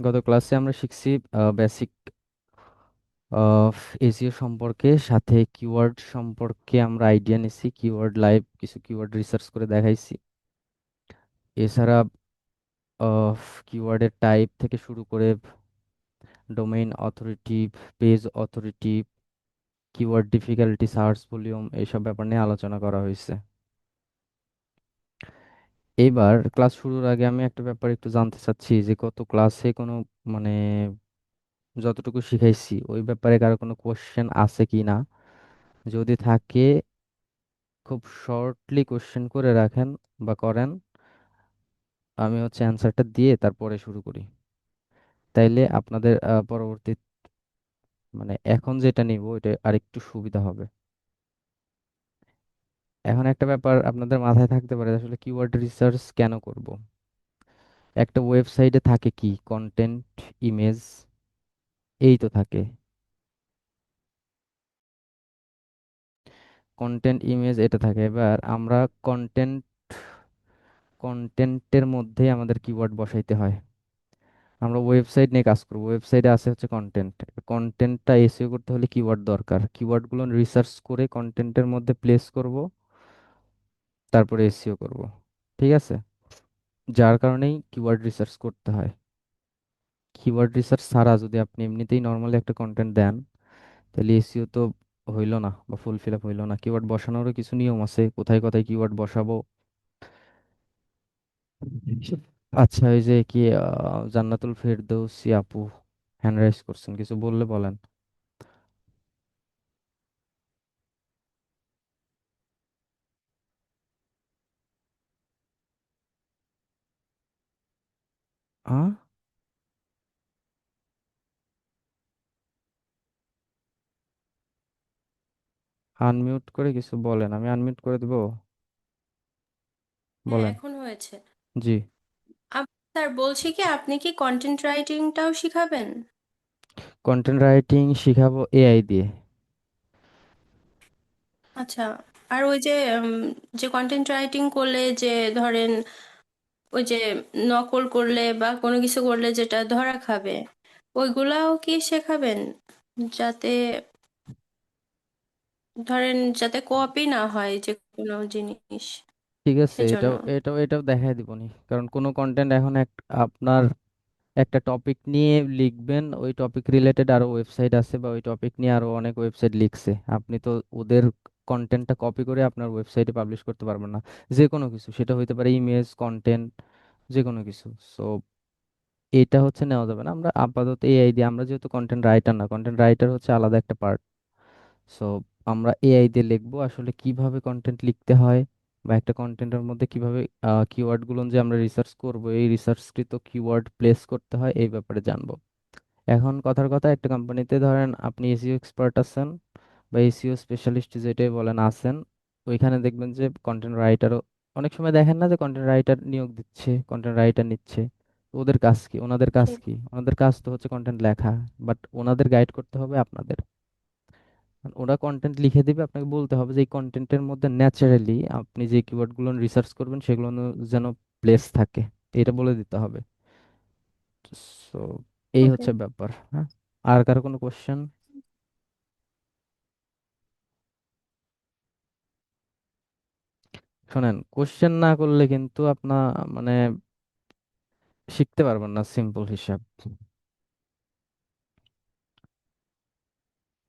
গত ক্লাসে আমরা শিখছি বেসিক এসইও সম্পর্কে, সাথে কিওয়ার্ড সম্পর্কে আমরা আইডিয়া নিছি, কিওয়ার্ড লাইভ কিছু কিওয়ার্ড রিসার্চ করে দেখাইছি। এছাড়া কিওয়ার্ডের টাইপ থেকে শুরু করে domain authority, page authority, keyword difficulty, search volume, এইসব ব্যাপার নিয়ে আলোচনা করা হয়েছে। এইবার ক্লাস শুরুর আগে আমি একটা ব্যাপার একটু জানতে চাচ্ছি যে গত ক্লাসে কোনো মানে যতটুকু শিখাইছি ওই ব্যাপারে কারো কোনো কোশ্চেন আছে কি না। যদি থাকে খুব শর্টলি কোশ্চেন করে রাখেন বা করেন, আমি হচ্ছে অ্যান্সারটা দিয়ে তারপরে শুরু করি। তাইলে আপনাদের পরবর্তী এখন যেটা নিব এটা আরেকটু সুবিধা হবে। এখন একটা ব্যাপার আপনাদের মাথায় থাকতে পারে, আসলে কিওয়ার্ড রিসার্চ কেন করব। একটা ওয়েবসাইটে থাকে কি কন্টেন্ট, ইমেজ, এই তো থাকে কন্টেন্ট, ইমেজ, এটা থাকে। এবার আমরা কন্টেন্টের মধ্যেই আমাদের কিওয়ার্ড বসাইতে হয়। আমরা ওয়েবসাইট নিয়ে কাজ করবো, ওয়েবসাইটে আছে হচ্ছে কন্টেন্ট। কন্টেন্টটা এসইও করতে হলে কিওয়ার্ড দরকার, কিওয়ার্ডগুলো রিসার্চ করে কন্টেন্টের মধ্যে প্লেস করব, তারপরে এসইও করব। ঠিক আছে? যার কারণেই কিওয়ার্ড রিসার্চ করতে হয়। কিওয়ার্ড রিসার্চ ছাড়া যদি আপনি এমনিতেই নর্মালি একটা কন্টেন্ট দেন, তাহলে এসইও তো হইলো না বা ফুলফিল আপ হইলো না। কিওয়ার্ড বসানোরও কিছু নিয়ম আছে, কোথায় কোথায় কিওয়ার্ড বসাবো। আচ্ছা, এই যে কি জান্নাতুল ফেরদৌসী আপু হ্যান্ড রাইজ করছেন, কিছু বললে বলেন। আনমিউট করে কিছু বলেন, আমি আনমিউট করে দিব। হ্যাঁ, বলেন। এখন হয়েছে। জি। স্যার, বলছি কি আপনি কি কন্টেন্ট রাইটিংটাও শিখাবেন? কন্টেন্ট রাইটিং শিখাবো এআই দিয়ে। আচ্ছা। আর ওই যে যে কন্টেন্ট রাইটিং করলে যে ধরেন ওই যে নকল করলে বা কোনো কিছু করলে যেটা ধরা খাবে, ওইগুলাও কি শেখাবেন? যাতে ধরেন যাতে কপি না হয় যে কোনো জিনিস, ঠিক আছে, এজন্য। এটাও দেখাই দিবনি, কারণ কোনো কন্টেন্ট এখন আপনার একটা টপিক নিয়ে লিখবেন, ওই টপিক রিলেটেড আরো ওয়েবসাইট আছে বা ওই টপিক নিয়ে আরো অনেক ওয়েবসাইট লিখছে, আপনি তো ওদের কন্টেন্টটা কপি করে আপনার ওয়েবসাইটে পাবলিশ করতে পারবেন না। যে কোনো কিছু, সেটা হইতে পারে ইমেজ, কন্টেন্ট, যে কোনো কিছু। সো এটা হচ্ছে নেওয়া যাবে না। আমরা আপাতত এআই দিয়ে, আমরা যেহেতু কন্টেন্ট রাইটার না, কন্টেন্ট রাইটার হচ্ছে আলাদা একটা পার্ট। সো আমরা এআই দিয়ে লিখবো আসলে কিভাবে কন্টেন্ট লিখতে হয়, বা একটা কন্টেন্টের মধ্যে কিভাবে কিওয়ার্ড গুলো যে আমরা রিসার্চ করব, এই রিসার্চকৃত কিওয়ার্ড প্লেস করতে হয়, এই ব্যাপারে জানবো। এখন কথার কথা, একটা কোম্পানিতে ধরেন আপনি এসইও এক্সপার্ট আছেন বা এসইও স্পেশালিস্ট যেটাই বলেন আছেন, ওইখানে দেখবেন যে কন্টেন্ট রাইটারও অনেক সময় দেখেন না যে কন্টেন্ট রাইটার নিয়োগ দিচ্ছে, কন্টেন্ট রাইটার নিচ্ছে। তো ওদের কাজ কি, ওনাদের কাজ ঠিক। কি? ওনাদের কাজ তো হচ্ছে কন্টেন্ট লেখা, বাট ওনাদের গাইড করতে হবে আপনাদের। কারণ ওরা কন্টেন্ট লিখে দিবে, আপনাকে বলতে হবে যে এই কন্টেন্টের মধ্যে ন্যাচারালি আপনি যে কিওয়ার্ডগুলো রিসার্চ করবেন সেগুলো যেন প্লেস থাকে, এটা বলে দিতে হবে। সো এই ওকে। হচ্ছে ব্যাপার। হ্যাঁ, আর কারো কোনো কোশ্চেন? শোনেন, কোশ্চেন না করলে কিন্তু আপনার মানে শিখতে পারবেন না, সিম্পল হিসাব।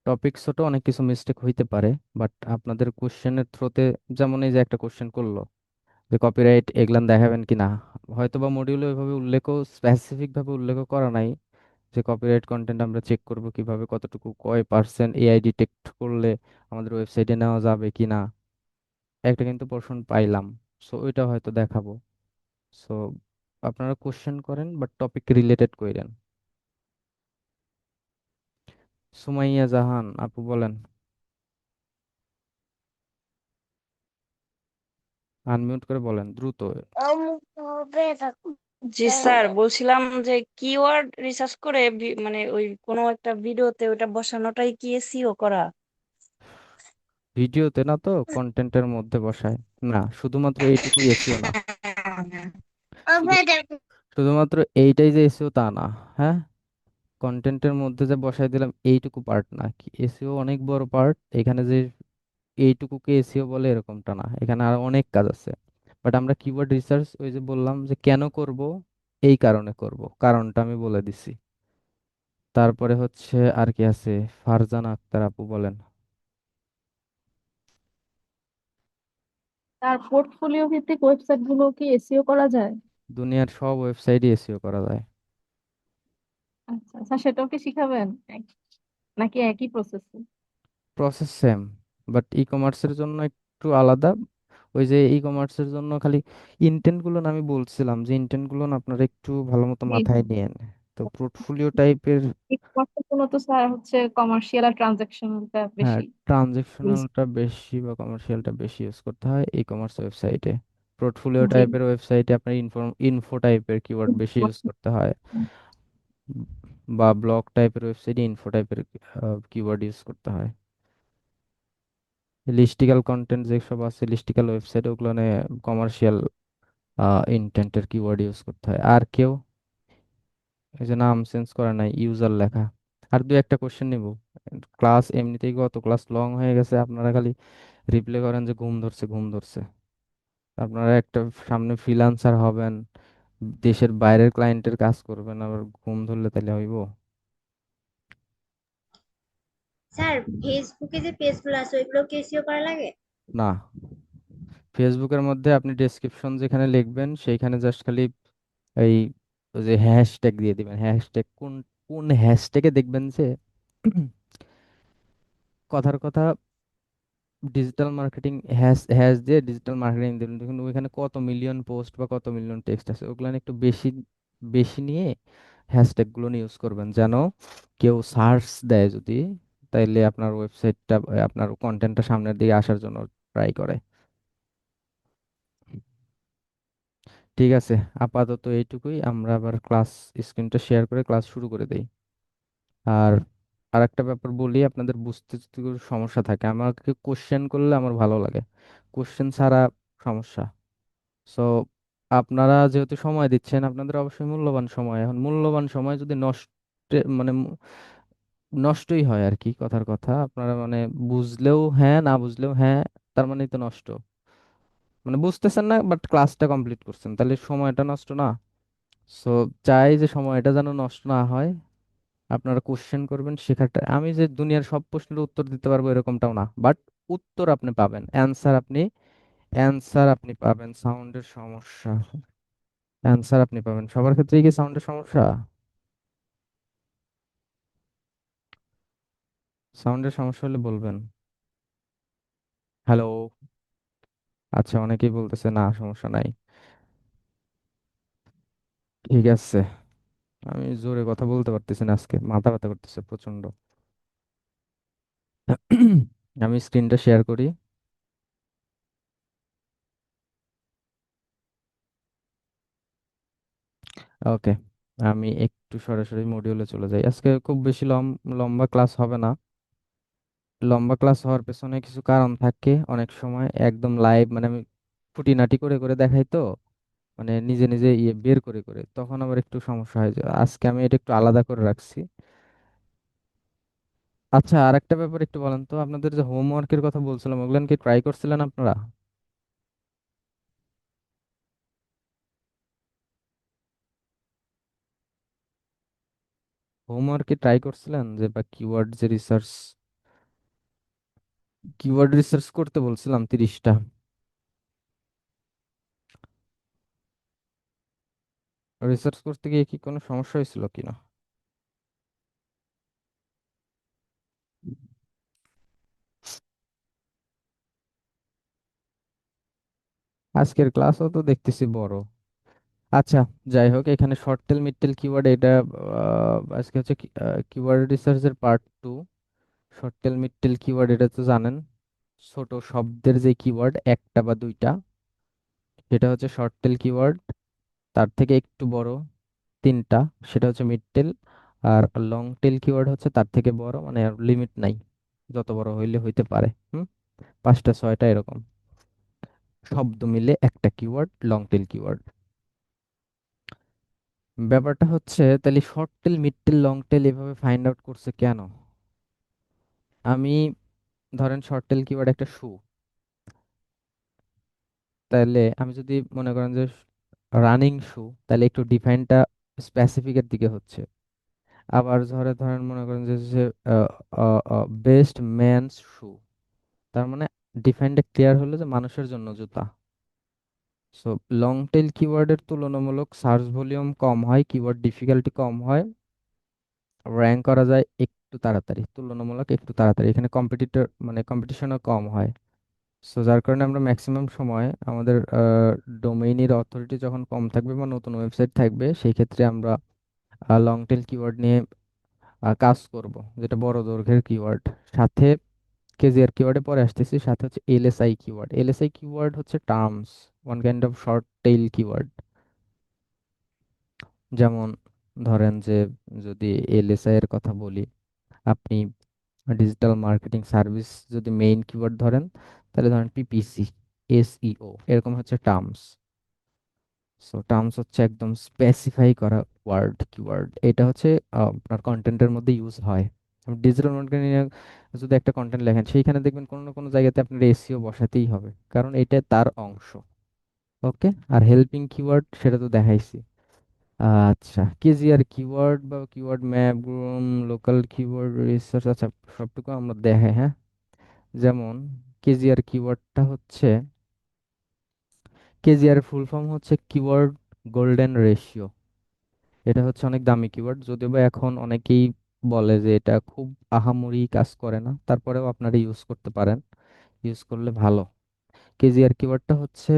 টপিক ছোট, অনেক কিছু মিস্টেক হইতে পারে, বাট আপনাদের কোশ্চেনের থ্রোতে, যেমন এই যে একটা কোশ্চেন করলো যে কপিরাইট এগুলান দেখাবেন কি না, হয়তো বা মডিউলে ওইভাবে উল্লেখ, স্পেসিফিক ভাবে উল্লেখ করা নাই যে কপিরাইট কন্টেন্ট আমরা চেক করব কিভাবে, কতটুকু, কয় পার্সেন্ট এআই ডিটেক্ট করলে আমাদের ওয়েবসাইটে নেওয়া যাবে কি না। একটা কিন্তু পোর্শন পাইলাম, সো ওইটা হয়তো দেখাবো। সো আপনারা কোশ্চেন করেন বাট টপিক রিলেটেড কইরেন। সুমাইয়া জাহান আপু বলেন, আনমিউট করে বলেন দ্রুত। জি স্যার, বলছিলাম যে কিওয়ার্ড রিসার্চ করে মানে ওই কোনো একটা ভিডিওতে ওটা বসানোটাই কি এসইও করা? ভিডিওতে না তো, কন্টেন্টের মধ্যে বসায়। না, শুধুমাত্র এইটুকুই এসিও না। শুধু শুধুমাত্র এইটাই যে এসইও তা না। হ্যাঁ, কন্টেন্টের মধ্যে যে বসাই দিলাম এইটুকু পার্ট না, কি এসইও অনেক বড় পার্ট। এখানে যে এইটুকুকে এসইও বলে এরকমটা না, এখানে আরো অনেক কাজ আছে। বাট আমরা কিওয়ার্ড রিসার্চ ওই যে বললাম যে কেন করব, এই কারণে করব, কারণটা আমি বলে দিছি। তারপরে হচ্ছে আর কি আছে, ফারজানা আক্তার আপু বলেন। তার পোর্টফোলিও ভিত্তিক ওয়েবসাইট গুলো কি এসইও করা যায়? দুনিয়ার সব ওয়েবসাইটই এসইও করা যায়। আচ্ছা আচ্ছা, সেটাও কি শিখাবেন নাকি একই প্রসেস? প্রসেস সেম, বাট ই কমার্সের জন্য একটু আলাদা। ওই যে ই কমার্সের জন্য খালি ইন্টেন্ট গুলো না, আমি বলছিলাম যে ইন্টেন্ট গুলো না আপনারা একটু ভালো মতো জি জি। মাথায় নিয়েন। তো পোর্টফোলিও টাইপের, ই কমার্সের জন্য তো স্যার হচ্ছে কমার্শিয়াল আর ট্রানজাকশনটা হ্যাঁ বেশি ইউজ। ট্রানজেকশনালটা বেশি বা কমার্শিয়ালটা বেশি ইউজ করতে হয় ই কমার্স ওয়েবসাইটে। পোর্টফোলিও জি। টাইপের ওয়েবসাইটে আপনার ইনফো টাইপের কিওয়ার্ড বেশি ইউজ করতে হয়। উম, বা ব্লগ টাইপের ওয়েবসাইটে ইনফো টাইপের কিওয়ার্ড ইউজ করতে হয়। লিস্টিক্যাল কন্টেন্ট যেসব আছে, লিস্টিক্যাল ওয়েবসাইট, ওগুলো কমার্শিয়াল ইন্টেন্টের কিওয়ার্ড ইউজ করতে হয়। আর কেউ এই যে নাম চেঞ্জ করা নাই, ইউজার লেখা। আর দু একটা কোশ্চেন নিব। ক্লাস এমনিতেই কত ক্লাস লং হয়ে গেছে, আপনারা খালি রিপ্লাই করেন যে ঘুম ধরছে ঘুম ধরছে। আপনারা একটা সামনে ফ্রিল্যান্সার হবেন, দেশের বাইরের ক্লায়েন্টের কাজ করবেন, আবার ঘুম ধরলে তাহলে হইব? স্যার, ফেসবুকে যে পেজগুলো আছে ওইগুলো কি এসইও করা লাগে? না, ফেসবুকের মধ্যে আপনি ডেসক্রিপশন যেখানে লিখবেন সেইখানে জাস্ট খালি এই ওই যে হ্যাশট্যাগ দিয়ে দিবেন। হ্যাশট্যাগ কোন কোন হ্যাশট্যাগে দেখবেন যে কথার কথা ডিজিটাল মার্কেটিং হ্যাশ হ্যাশ দিয়ে ডিজিটাল মার্কেটিং দিবেন, দেখুন ওইখানে কত মিলিয়ন পোস্ট বা কত মিলিয়ন টেক্সট আছে, ওগুলো একটু বেশি বেশি নিয়ে হ্যাশট্যাগ গুলো ইউজ করবেন, যেন কেউ সার্চ দেয় যদি, তাইলে আপনার ওয়েবসাইটটা, আপনার কন্টেন্টটা সামনের দিকে আসার জন্য ট্রাই করে। ঠিক আছে, আপাতত এইটুকুই। আমরা আবার ক্লাস স্ক্রিনটা শেয়ার করে ক্লাস শুরু করে দেই। আর আরেকটা ব্যাপার বলি, আপনাদের বুঝতে যদি কোনো সমস্যা থাকে আমাকে কোশ্চেন করলে আমার ভালো লাগে। কোশ্চেন ছাড়া সমস্যা। সো আপনারা যেহেতু সময় দিচ্ছেন, আপনাদের অবশ্যই মূল্যবান সময়, এখন মূল্যবান সময় যদি নষ্ট, মানে নষ্টই হয় আর কি, কথার কথা। আপনারা বুঝলেও হ্যাঁ, না বুঝলেও হ্যাঁ, তার মানেই তো নষ্ট। বুঝতেছেন না বাট ক্লাসটা কমপ্লিট করছেন, তাহলে সময়টা নষ্ট না। সো চাই যে সময়টা যেন নষ্ট না হয়। আপনারা কোশ্চেন করবেন শেখাটা, আমি যে দুনিয়ার সব প্রশ্নের উত্তর দিতে পারবো এরকমটাও না, বাট উত্তর আপনি পাবেন, অ্যান্সার আপনি পাবেন। সাউন্ডের সমস্যা, অ্যান্সার আপনি পাবেন। সবার ক্ষেত্রেই কি সাউন্ডের সমস্যা? সাউন্ডের সমস্যা হলে বলবেন। হ্যালো। আচ্ছা, অনেকেই বলতেছে না সমস্যা নাই। ঠিক আছে, আমি জোরে কথা বলতে পারতেছি না, আজকে মাথা ব্যথা করতেছে প্রচন্ড। আমি স্ক্রিনটা শেয়ার করি। ওকে, আমি একটু সরাসরি মডিউলে চলে যাই। আজকে খুব বেশি লম্বা ক্লাস হবে না। লম্বা ক্লাস হওয়ার পেছনে কিছু কারণ থাকে, অনেক সময় একদম লাইভ আমি খুঁটিনাটি করে করে দেখাই তো, নিজে নিজে ইয়ে বের করে করে, তখন আবার একটু সমস্যা হয়ে যায়। আজকে আমি এটা একটু আলাদা করে রাখছি। আচ্ছা, আর একটা ব্যাপার একটু বলেন তো, আপনাদের যে হোমওয়ার্কের কথা বলছিলাম ওগুলো কি ট্রাই করছিলেন আপনারা? হোমওয়ার্কে ট্রাই করছিলেন যে, বা কিওয়ার্ড রিসার্চ করতে বলছিলাম 30টা। রিসার্চ করতে গিয়ে কি কোনো সমস্যা হয়েছিল কিনা? আজকের ক্লাসও তো দেখতেছি বড়। আচ্ছা, যাই হোক, এখানে শর্ট টেল মিড টেল কিওয়ার্ড, এটা আজকে হচ্ছে কিওয়ার্ড রিসার্চের পার্ট 2। শর্ট টেল মিড টেল কিওয়ার্ড এটা তো জানেন, ছোট শব্দের যে কিওয়ার্ড একটা বা দুইটা, সেটা হচ্ছে শর্ট টেল কিওয়ার্ড। তার থেকে একটু বড় 3টা, সেটা হচ্ছে মিড টেল। আর লং টেল কিওয়ার্ড হচ্ছে তার থেকে বড়, লিমিট নাই, যত বড় হইলে হইতে পারে। 5টা 6টা এরকম শব্দ মিলে একটা কিওয়ার্ড লং টেল কিওয়ার্ড। ব্যাপারটা হচ্ছে তাহলে শর্ট টেল, মিড টেল, লং টেল এভাবে ফাইন্ড আউট করছে কেন? আমি ধরেন শর্ট টেল কিওয়ার্ড একটা শু, তাহলে আমি যদি মনে করেন যে রানিং শু, তাহলে একটু ডিফাইনটা স্পেসিফিকের দিকে হচ্ছে। আবার ধরেন মনে করেন যে বেস্ট মেন্স শু, তার মানে ডিফাইনটা ক্লিয়ার হলো যে মানুষের জন্য জুতা। সো লং টেল কিওয়ার্ডের তুলনামূলক সার্চ ভলিউম কম হয়, কিওয়ার্ড ডিফিকাল্টি কম হয়, র্যাঙ্ক করা যায় একটু তাড়াতাড়ি, তুলনামূলক একটু তাড়াতাড়ি, এখানে কম্পিটিটর মানে কম্পিটিশনও কম হয়। সো যার কারণে আমরা ম্যাক্সিমাম সময় আমাদের ডোমেইনের অথরিটি যখন কম থাকবে বা নতুন ওয়েবসাইট থাকবে, সেই ক্ষেত্রে আমরা লং টেল কিওয়ার্ড নিয়ে কাজ করব, যেটা বড় দৈর্ঘ্যের কিওয়ার্ড। সাথে কেজিআর কিওয়ার্ডে পরে আসতেছি, সাথে হচ্ছে এলএসআই কিওয়ার্ড। এলএসআই কিওয়ার্ড হচ্ছে terms, one kind of short tail keyword. যেমন ধরেন যে যদি এলএসআই এর কথা বলি, আপনি ডিজিটাল মার্কেটিং সার্ভিস যদি মেইন কিওয়ার্ড ধরেন, তাহলে ধরেন পিপিসি, এসইও, এরকম হচ্ছে টার্মস। সো টার্মস হচ্ছে একদম স্পেসিফাই করা ওয়ার্ড, কিওয়ার্ড। এটা হচ্ছে আপনার কন্টেন্টের মধ্যে ইউজ হয়। ডিজিটাল মার্কেটিং যদি একটা কন্টেন্ট লেখেন, সেইখানে দেখবেন কোনো না কোনো জায়গাতে আপনার এসইও বসাতেই হবে, কারণ এটা তার অংশ। ওকে, আর হেল্পিং কিওয়ার্ড সেটা তো দেখাইছি। আচ্ছা, কেজিআর কিওয়ার্ড বা keyword map, local keyword research, আচ্ছা সবটুকু আমরা দেখাই, হ্যাঁ। যেমন কেজিআর কিওয়ার্ডটা হচ্ছে, কেজিআর ফুল ফর্ম হচ্ছে কিওয়ার্ড গোল্ডেন রেশিও। এটা হচ্ছে অনেক দামি কিওয়ার্ড, যদিও বা এখন অনেকেই বলে যে এটা খুব আহামরি কাজ করে না, তারপরেও আপনারা ইউজ করতে পারেন, ইউজ করলে ভালো। কেজিআর কিওয়ার্ডটা হচ্ছে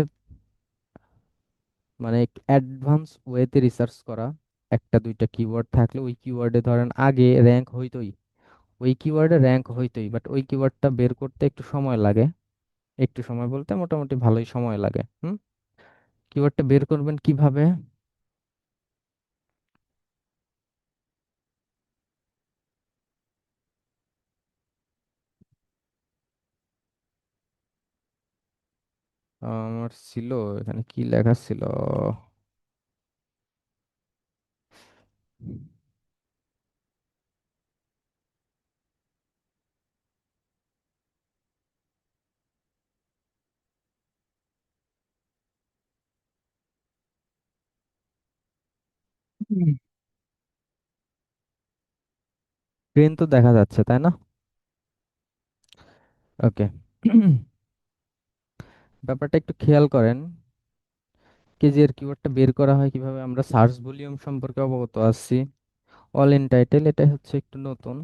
মানে অ্যাডভান্স ওয়েতে রিসার্চ করা। একটা দুইটা কিওয়ার্ড থাকলে ওই কিওয়ার্ডে ধরেন আগে র্যাঙ্ক হইতোই, ওই কিওয়ার্ডে র্যাঙ্ক হইতোই, বাট ওই কিওয়ার্ডটা বের করতে একটু সময় লাগে। একটু সময় বলতে মোটামুটি ভালোই সময় লাগে। কিওয়ার্ডটা বের করবেন কিভাবে? আমার ছিল এখানে কি লেখা ছিল, স্ক্রিন তো দেখা যাচ্ছে তাই না? ওকে। ব্যাপারটা একটু খেয়াল করেন, কেজিআর কিওয়ার্ডটা বের করা হয় কিভাবে? আমরা সার্চ ভলিউম সম্পর্কে অবগত আছি। অল ইন টাইটেল, এটা হচ্ছে একটু নতুন।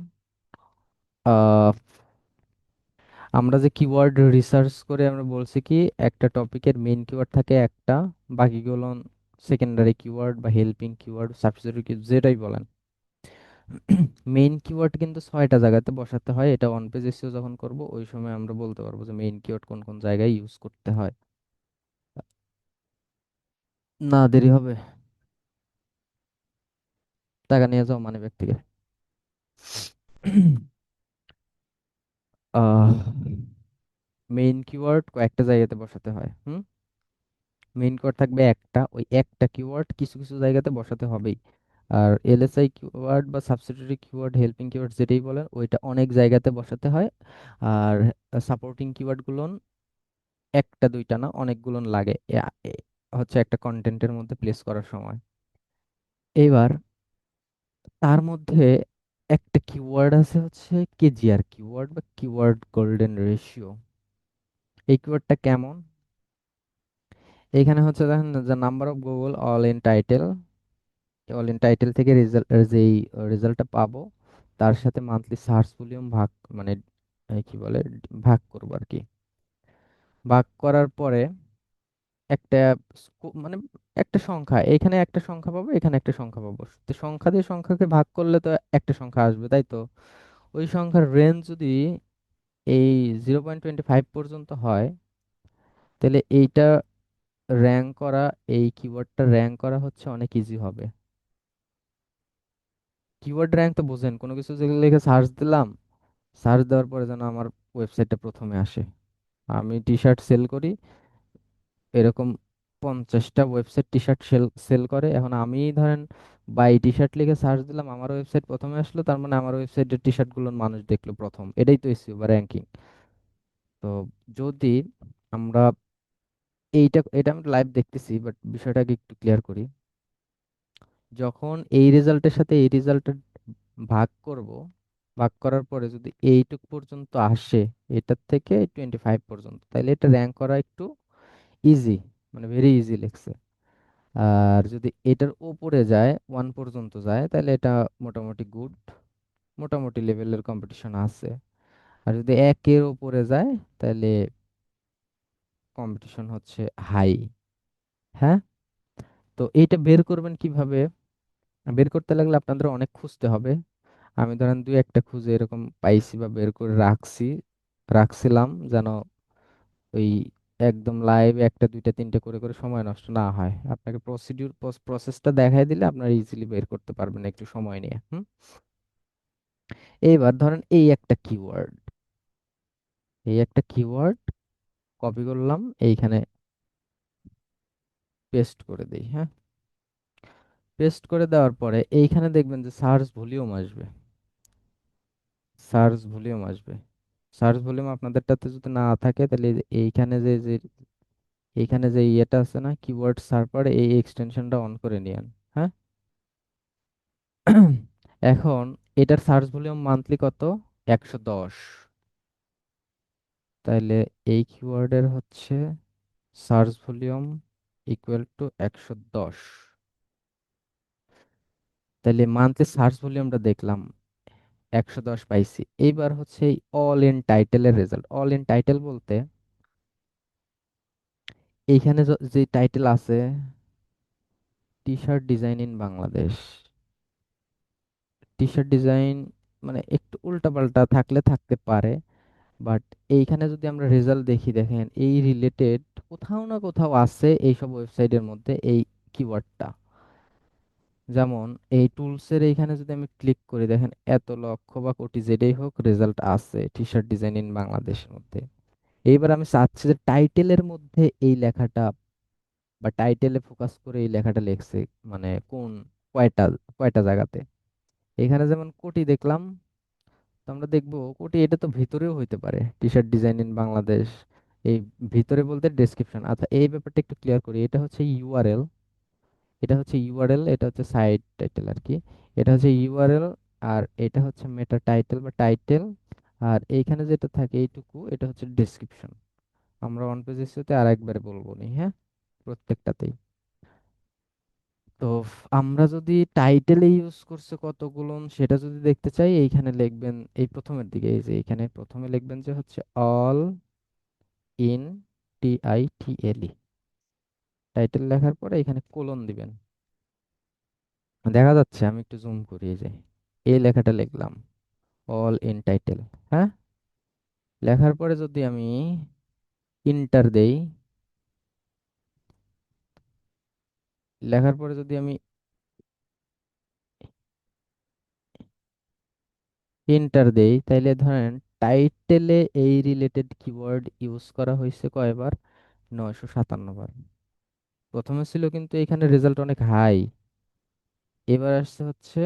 আহ, আমরা যে কিওয়ার্ড রিসার্চ করে আমরা বলছি কি, একটা টপিকের মেইন কিওয়ার্ড থাকে একটা, বাকিগুলো সেকেন্ডারি কিওয়ার্ড বা হেল্পিং কিওয়ার্ড, সাবসিডিয়ারি কিওয়ার্ড, যেটাই বলেন। মেইন কিওয়ার্ড কিন্তু 6টা জায়গাতে বসাতে হয়। এটা অন পেজ এসইও যখন করব, ওই সময় আমরা বলতে পারবো যে মেইন কিওয়ার্ড কোন কোন জায়গায় ইউজ করতে হয়। না, দেরি হবে। টাকা নিয়ে যাও মানে ব্যাগ থেকে। আহ মেইন কিওয়ার্ড কয়েকটা জায়গাতে বসাতে হয়। মেইন কিওয়ার্ড থাকবে একটা, ওই একটা কিওয়ার্ড কিছু কিছু জায়গাতে বসাতে হবেই। আর এলএসআই কিওয়ার্ড বা সাবসিডিয়ারি কিওয়ার্ড, হেল্পিং কিওয়ার্ড, যেটাই বলেন, ওইটা অনেক জায়গাতে বসাতে হয়। আর সাপোর্টিং কিওয়ার্ড গুলো একটা দুইটা না, অনেকগুলো লাগে হচ্ছে একটা কন্টেন্টের মধ্যে প্লেস করার সময়। এবার তার মধ্যে একটা কিওয়ার্ড আছে হচ্ছে কেজিআর কিওয়ার্ড বা কিওয়ার্ড গোল্ডেন রেশিও। এই কিওয়ার্ডটা কেমন? এখানে হচ্ছে দেখেন, যে number of Google all in title, all in title থেকে রেজাল্ট, যেই রেজাল্টটা পাবো তার সাথে মান্থলি সার্চ ভলিউম ভাগ, মানে কি বলে, ভাগ করবো আর কি। ভাগ করার পরে একটা মানে একটা সংখ্যা, এখানে একটা সংখ্যা পাবো, এখানে একটা সংখ্যা পাবো। তো সংখ্যা দিয়ে সংখ্যাকে ভাগ করলে তো একটা সংখ্যা আসবে, তাই তো? ওই সংখ্যার রেঞ্জ যদি এই 0.25 পর্যন্ত হয়, তাহলে এইটা র্যাঙ্ক করা, এই কিওয়ার্ডটা র্যাঙ্ক করা হচ্ছে অনেক ইজি হবে। কিওয়ার্ড র্যাঙ্ক তো বোঝেন, কোনো কিছু যদি লিখে সার্চ দিলাম, সার্চ দেওয়ার পরে যেন আমার ওয়েবসাইটটা প্রথমে আসে। আমি টি শার্ট সেল করি, এরকম 50টা website T shirt sale sale করে। এখন আমি ধরেন বাই টি শার্ট লিখে সার্চ দিলাম, আমার ওয়েবসাইট প্রথমে আসলো, তার মানে আমার ওয়েবসাইটের টি শার্ট গুলো মানুষ দেখলো প্রথম, এটাই তো এসইও বা র্যাঙ্কিং। তো যদি আমরা এটা আমি লাইভ দেখতেছি, বাট বিষয়টাকে একটু ক্লিয়ার করি। যখন এই রেজাল্টের সাথে এই রেজাল্টের ভাগ করব, ভাগ করার পরে যদি এইটুক পর্যন্ত আসে, এটার থেকে 25 পর্যন্ত, তাহলে এটা র্যাঙ্ক করা একটু ইজি, মানে ভেরি ইজি লেগছে। আর যদি এটার উপরে যায়, 1 পর্যন্ত যায়, তাহলে এটা মোটামুটি গুড, মোটামুটি লেভেলের কম্পিটিশন আছে। আর যদি একের উপরে যায়, তাহলে কম্পিটিশন হচ্ছে হাই। হ্যাঁ, তো এইটা বের করবেন কিভাবে? বের করতে লাগলে আপনাদের অনেক খুঁজতে হবে। আমি ধরেন দুই একটা খুঁজে এরকম পাইছি বা বের করে রাখছিলাম, যেন ওই একদম লাইভ একটা দুইটা তিনটে করে করে সময় নষ্ট না হয়। আপনাকে প্রসেসটা দেখাই দিলে আপনারা ইজিলি বের করতে পারবেন একটু সময় নিয়ে। এইবার ধরেন এই একটা কিওয়ার্ড কপি করলাম, এইখানে পেস্ট করে দেই। হ্যাঁ, পেস্ট করে দেওয়ার পরে এইখানে দেখবেন যে সার্চ ভলিউম আসবে। সার্চ ভলিউম আপনাদেরটাতে যদি না থাকে, তাহলে এই যে এইখানে যে ইয়েটা আছে না, কিওয়ার্ড সার্ভার, এই এক্সটেনশনটা অন করে নিয়েন। হ্যাঁ, এখন এটার সার্চ ভলিউম মান্থলি কত? 110। তাহলে এই কিওয়ার্ডের হচ্ছে সার্চ ভলিউম ইকুয়াল টু 110। তাহলে মান্থলি সার্চ ভলিউমটা দেখলাম 110 পাইছি। এইবার হচ্ছে এই অল ইন টাইটেলের রেজাল্ট। অল ইন টাইটেল বলতে এইখানে যে টাইটেল আছে, T shirt design in Bangladesh, T shirt design, মানে একটু উল্টাপাল্টা থাকলে থাকতে পারে, বাট এইখানে যদি আমরা রেজাল্ট দেখি, দেখেন এই রিলেটেড কোথাও না কোথাও আছে এইসব ওয়েবসাইটের মধ্যে এই কিওয়ার্ডটা। যেমন এই টুলসের এইখানে যদি আমি ক্লিক করি, দেখেন এত লক্ষ বা কোটি যেটাই হোক রেজাল্ট আছে টি শার্ট ডিজাইন ইন বাংলাদেশের মধ্যে। এইবার আমি চাচ্ছি যে টাইটেলের মধ্যে এই লেখাটা, বা টাইটেলে ফোকাস করে এই লেখাটা লেখছে, মানে কয়টা কয়টা জায়গাতে। এখানে যেমন কোটি দেখলাম, তো আমরা দেখবো কোটি এটা তো ভিতরেও হইতে পারে, টি শার্ট ডিজাইন ইন বাংলাদেশ। এই ভিতরে বলতে ডেসক্রিপশন। আচ্ছা, এই ব্যাপারটা একটু ক্লিয়ার করি। এটা হচ্ছে ইউআরএল, এটা হচ্ছে সাইট টাইটেল আর কি। এটা হচ্ছে ইউআরএল, আর এটা হচ্ছে মেটা টাইটেল বা টাইটেল। আর এইখানে যেটা থাকে এইটুকু, এটা হচ্ছে ডেসক্রিপশন। আমরা ওয়ান পেজ এসেতে আর একবারে বলবো নি, হ্যাঁ, প্রত্যেকটাতেই। তো আমরা যদি টাইটেলে ইউজ করছে কতগুলো সেটা যদি দেখতে চাই, এইখানে লিখবেন এই প্রথমের দিকে, এই যে এখানে প্রথমে লিখবেন যে হচ্ছে অল ইন, TITLE, টাইটেল লেখার পরে এখানে কোলন দিবেন। দেখা যাচ্ছে, আমি একটু জুম করি, এই যে এই লেখাটা লিখলাম, অল ইন টাইটেল। হ্যাঁ, লেখার পরে যদি আমি ইন্টার দেই, লেখার পরে যদি আমি ইন্টার দেই, তাইলে ধরেন টাইটেলে এই রিলেটেড কিওয়ার্ড ইউজ করা হয়েছে কয়বার? 957 বার। প্রথমে ছিল কিন্তু এখানে রেজাল্ট অনেক হাই, এবার আসছে হচ্ছে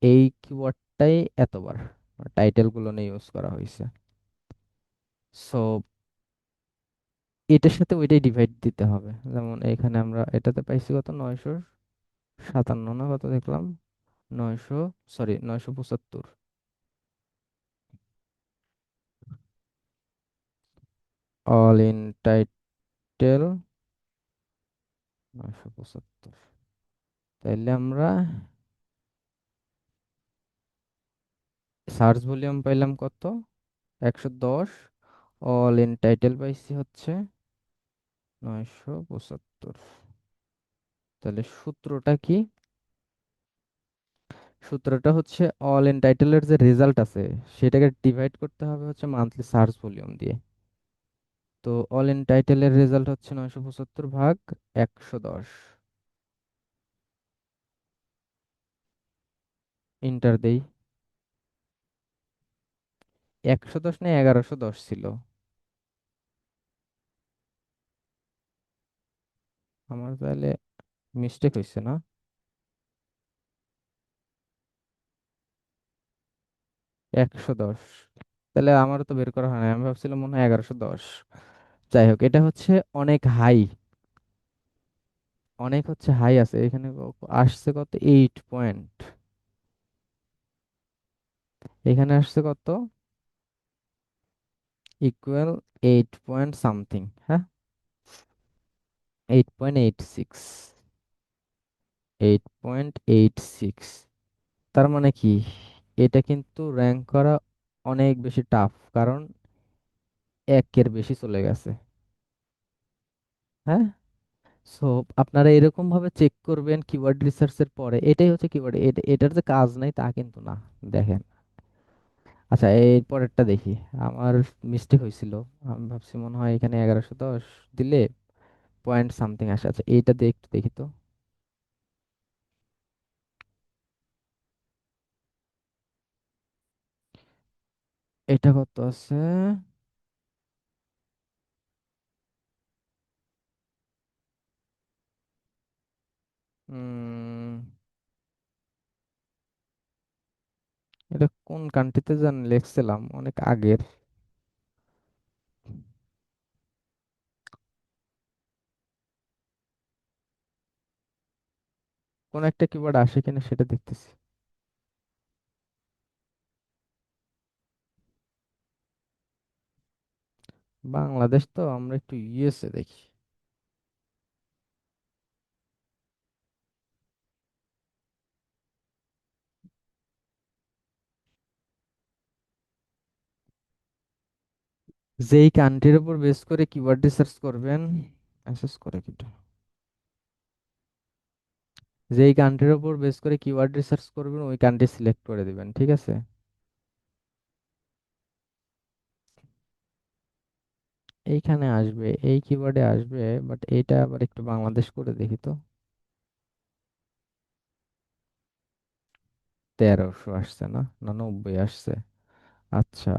এই কিওয়ার্ডটাই এতবার টাইটেল গুলো নিয়ে ইউজ করা হয়েছে। সো এটার সাথে ওইটাই ডিভাইড দিতে হবে। যেমন এখানে আমরা এটাতে পাইছি কত, 957 না কত দেখলাম, 975। All in title 975। তাইলে আমরা সার্চ ভলিউম পাইলাম কত? 110। অল ইন টাইটেল পাইছি হচ্ছে 975। তাহলে সূত্রটা কি? সূত্রটা হচ্ছে অল ইন টাইটেলের যে রেজাল্ট আছে সেটাকে ডিভাইড করতে হবে হচ্ছে মান্থলি সার্চ ভলিউম দিয়ে। তো অল ইন টাইটেলের রেজাল্ট হচ্ছে 975 ভাগ 110। ইন্টার দেই, 110 না 1110 ছিল। আমার তাহলে মিস্টেক হয়েছে না? 110। তাহলে আমারও তো বের করা হয় না, আমি ভাবছিলাম মনে হয় 1110। যাই হোক, এটা হচ্ছে অনেক হাই, অনেক হচ্ছে হাই আছে এখানে। আসছে কত, 8 পয়েন্ট। এখানে আসছে কত, ইকুয়াল 8 পয়েন্ট সামথিং, হ্যাঁ, 8.86। 8.86। তার মানে কি, এটা কিন্তু র্যাঙ্ক করা অনেক বেশি টাফ, কারণ একের বেশি চলে গেছে। হ্যাঁ, সো আপনারা এরকম ভাবে চেক করবেন কিওয়ার্ড রিসার্চের পরে। এটাই হচ্ছে কিওয়ার্ড, এটার যে কাজ নাই তা কিন্তু না। দেখেন, আচ্ছা এর পরেরটা দেখি। আমার মিস্টেক হয়েছিল, আমি ভাবছি মনে হয় এখানে 1110 দিলে পয়েন্ট সামথিং আসে। আচ্ছা এইটা দিয়ে একটু দেখি তো। এটা কত আছে? উম এটা কোন কান্ট্রিতে জানি লিখছিলাম অনেক আগের। কোন একটা কিওয়ার্ড আসে কিনা সেটা দেখতেছি। বাংলাদেশ তো, আমরা একটু ইউএসএ দেখি। যেই কান্ট্রির উপর বেস করে কিওয়ার্ড রিসার্চ করবেন, অ্যাক্সেস করে কিটা, যেই কান্ট্রির উপর বেস করে কিওয়ার্ড রিসার্চ করবেন ওই কান্ট্রি সিলেক্ট করে দিবেন, ঠিক আছে? এইখানে আসবে, এই কিওয়ার্ডে আসবে, বাট এইটা আবার একটু বাংলাদেশ করে দেখি তো। 1300 আসছে না, না 90 আসছে। আচ্ছা,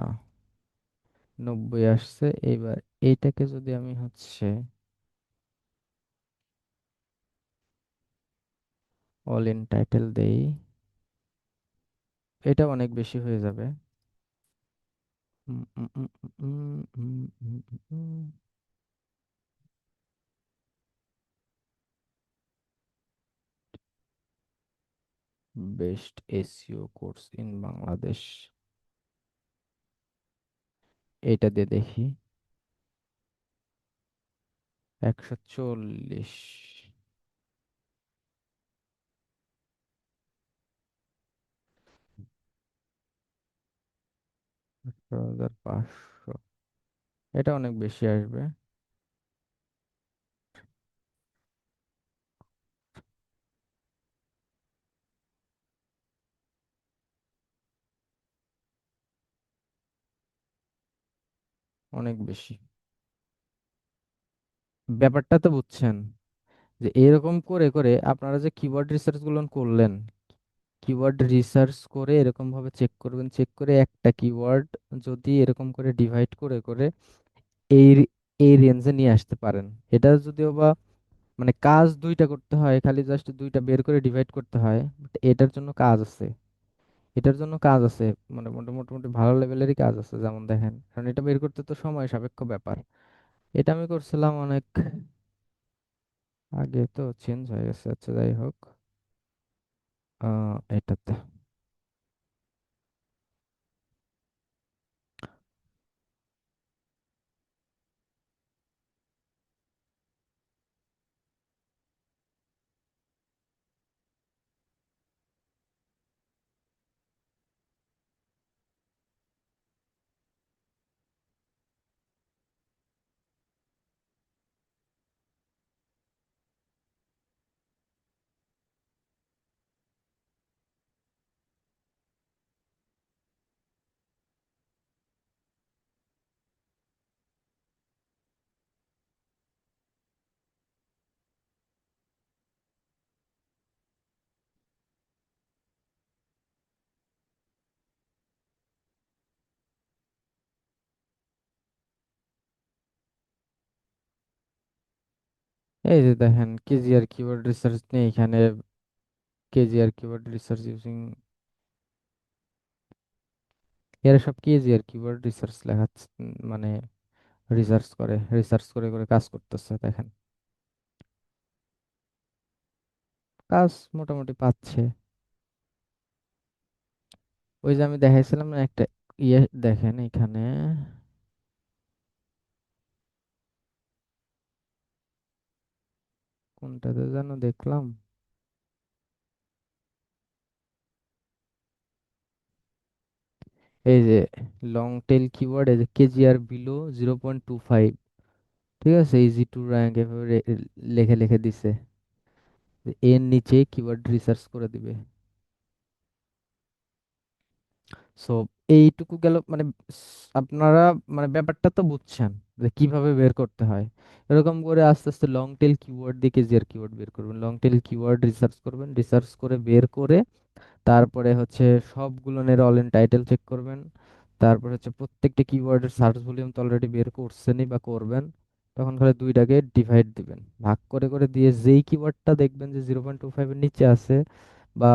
90 আসছে। এইবার এইটাকে যদি আমি হচ্ছে অল ইন টাইটেল দেই, এটা অনেক বেশি হয়ে যাবে। Best SEO course in Bangladesh, এটা দিয়ে দেখি। 140। 18,500, এটা অনেক বেশি আসবে। অনেক বেশি। ব্যাপারটা তো বুঝছেন, যে এরকম করে করে আপনারা যে কিওয়ার্ড রিসার্চ গুলো করলেন, কিওয়ার্ড রিসার্চ করে এরকম ভাবে চেক করবেন, চেক করে একটা কিওয়ার্ড যদি এরকম করে ডিভাইড করে করে এই এই রেঞ্জে নিয়ে আসতে পারেন। এটা যদিও বা মানে কাজ দুইটা করতে হয়, খালি জাস্ট দুইটা বের করে ডিভাইড করতে হয়, but এটার জন্য কাজ আছে, এটার জন্য কাজ আছে। মানে মোটামুটি ভালো লেভেলেরই কাজ আছে। যেমন দেখেন, কারণ এটা বের করতে তো সময় সাপেক্ষ ব্যাপার। এটা আমি করছিলাম অনেক আগে, তো চেঞ্জ হয়ে গেছে। আচ্ছা যাই হোক, এটাতে এই যে দেখেন কেজিআর কিওয়ার্ড রিসার্চ নিয়ে এখানে কেজিআর কিওয়ার্ড রিসার্চ ইউজিং, এরা সব কেজিআর কিওয়ার্ড রিসার্চ লেখাচ্ছে, মানে রিসার্চ করে করে কাজ করতেছে দেখেন, কাজ মোটামুটি পাচ্ছে। ওই যে আমি দেখাইছিলাম না একটা ইয়ে, দেখেন এখানে কোনটাতে যেন দেখলাম, এই যে লং টেল কিওয়ার্ড, এই যে কেজিআর বিলো 0.25, ঠিক আছে, ইজি টু র্যাঙ্ক এভাবে লিখে লিখে দিছে, যে এর নিচে কিওয়ার্ড রিসার্চ করে দিবে। সো এইটুকু গেল, মানে আপনারা মানে ব্যাপারটা তো বুঝছেন যে কিভাবে বের করতে হয়। এরকম করে আস্তে আস্তে লং টেল কিওয়ার্ড দিয়ে কেজিআর কিওয়ার্ড বের করবেন, লং টেল কিওয়ার্ড রিসার্চ করবেন, রিসার্চ করে বের করে তারপরে হচ্ছে সবগুলোনের অল ইন টাইটেল চেক করবেন। তারপর হচ্ছে প্রত্যেকটা কিওয়ার্ডের সার্চ ভলিউম তো অলরেডি বের করছেনই বা করবেন, তখন খালি দুইটাকে ডিভাইড দিবেন, ভাগ করে করে দিয়ে যেই কিওয়ার্ডটা দেখবেন যে 0.25 এর নিচে আছে বা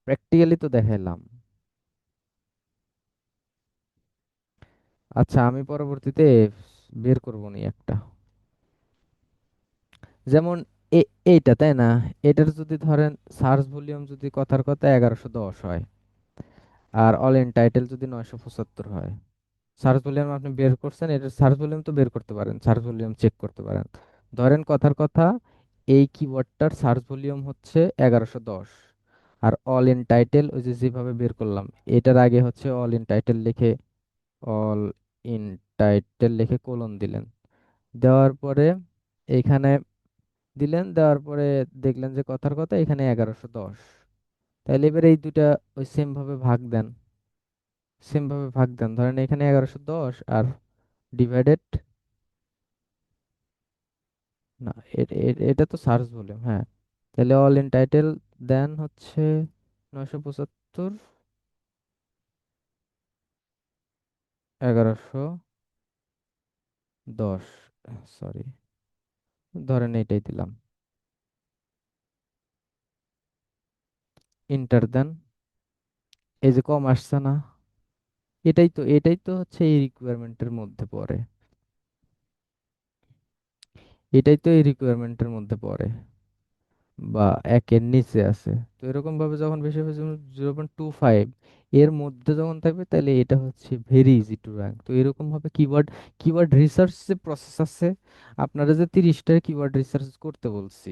প্র্যাকটিক্যালি তো দেখাইলাম। আচ্ছা আমি পরবর্তীতে বের করবো নি একটা, যেমন এইটা তাই না, এটার যদি ধরেন সার্চ ভলিউম যদি কথার কথা 1110 হয় আর অল ইন টাইটেল যদি 975 হয়, সার্চ ভলিউম আপনি বের করছেন, এটার সার্চ ভলিউম তো বের করতে পারেন, সার্চ ভলিউম চেক করতে পারেন। ধরেন কথার কথা এই কিওয়ার্ডটার সার্চ ভলিউম হচ্ছে 1110, আর অল ইন টাইটেল ওই যে যেভাবে বের করলাম, এটার আগে হচ্ছে অল ইন টাইটেল লিখে, অল ইন টাইটেল লিখে কোলন দিলেন, দেওয়ার পরে এখানে দিলেন, দেওয়ার পরে দেখলেন যে কথার কথা এখানে 1110, তাহলে এবার এই দুটা ওই সেম ভাবে ভাগ দেন, সেম ভাবে ভাগ দেন, ধরেন এখানে 1110 আর ডিভাইডেড, না এটা তো সার্চ ভলিউম, হ্যাঁ, তাহলে অল ইন টাইটেল দেন হচ্ছে 975, 1110, সরি, ধরেন এইটাই দিলাম, ইন্টার দেন, এই যে কম আসছে না, এটাই তো হচ্ছে এই রিকোয়ারমেন্টের মধ্যে পড়ে, এটাই তো এই রিকোয়ারমেন্টের মধ্যে পড়ে বা একের নিচে আছে। তো এরকম ভাবে যখন বেশি হবে, যেমন 0.25 এর মধ্যে যখন থাকবে, তাহলে এটা হচ্ছে ভেরি ইজি টু র্যাঙ্ক। তো এরকম ভাবে কিওয়ার্ড কিওয়ার্ড রিসার্চ যে প্রসেস আছে, আপনারা যে 30টা কিওয়ার্ড রিসার্চ করতে বলছি,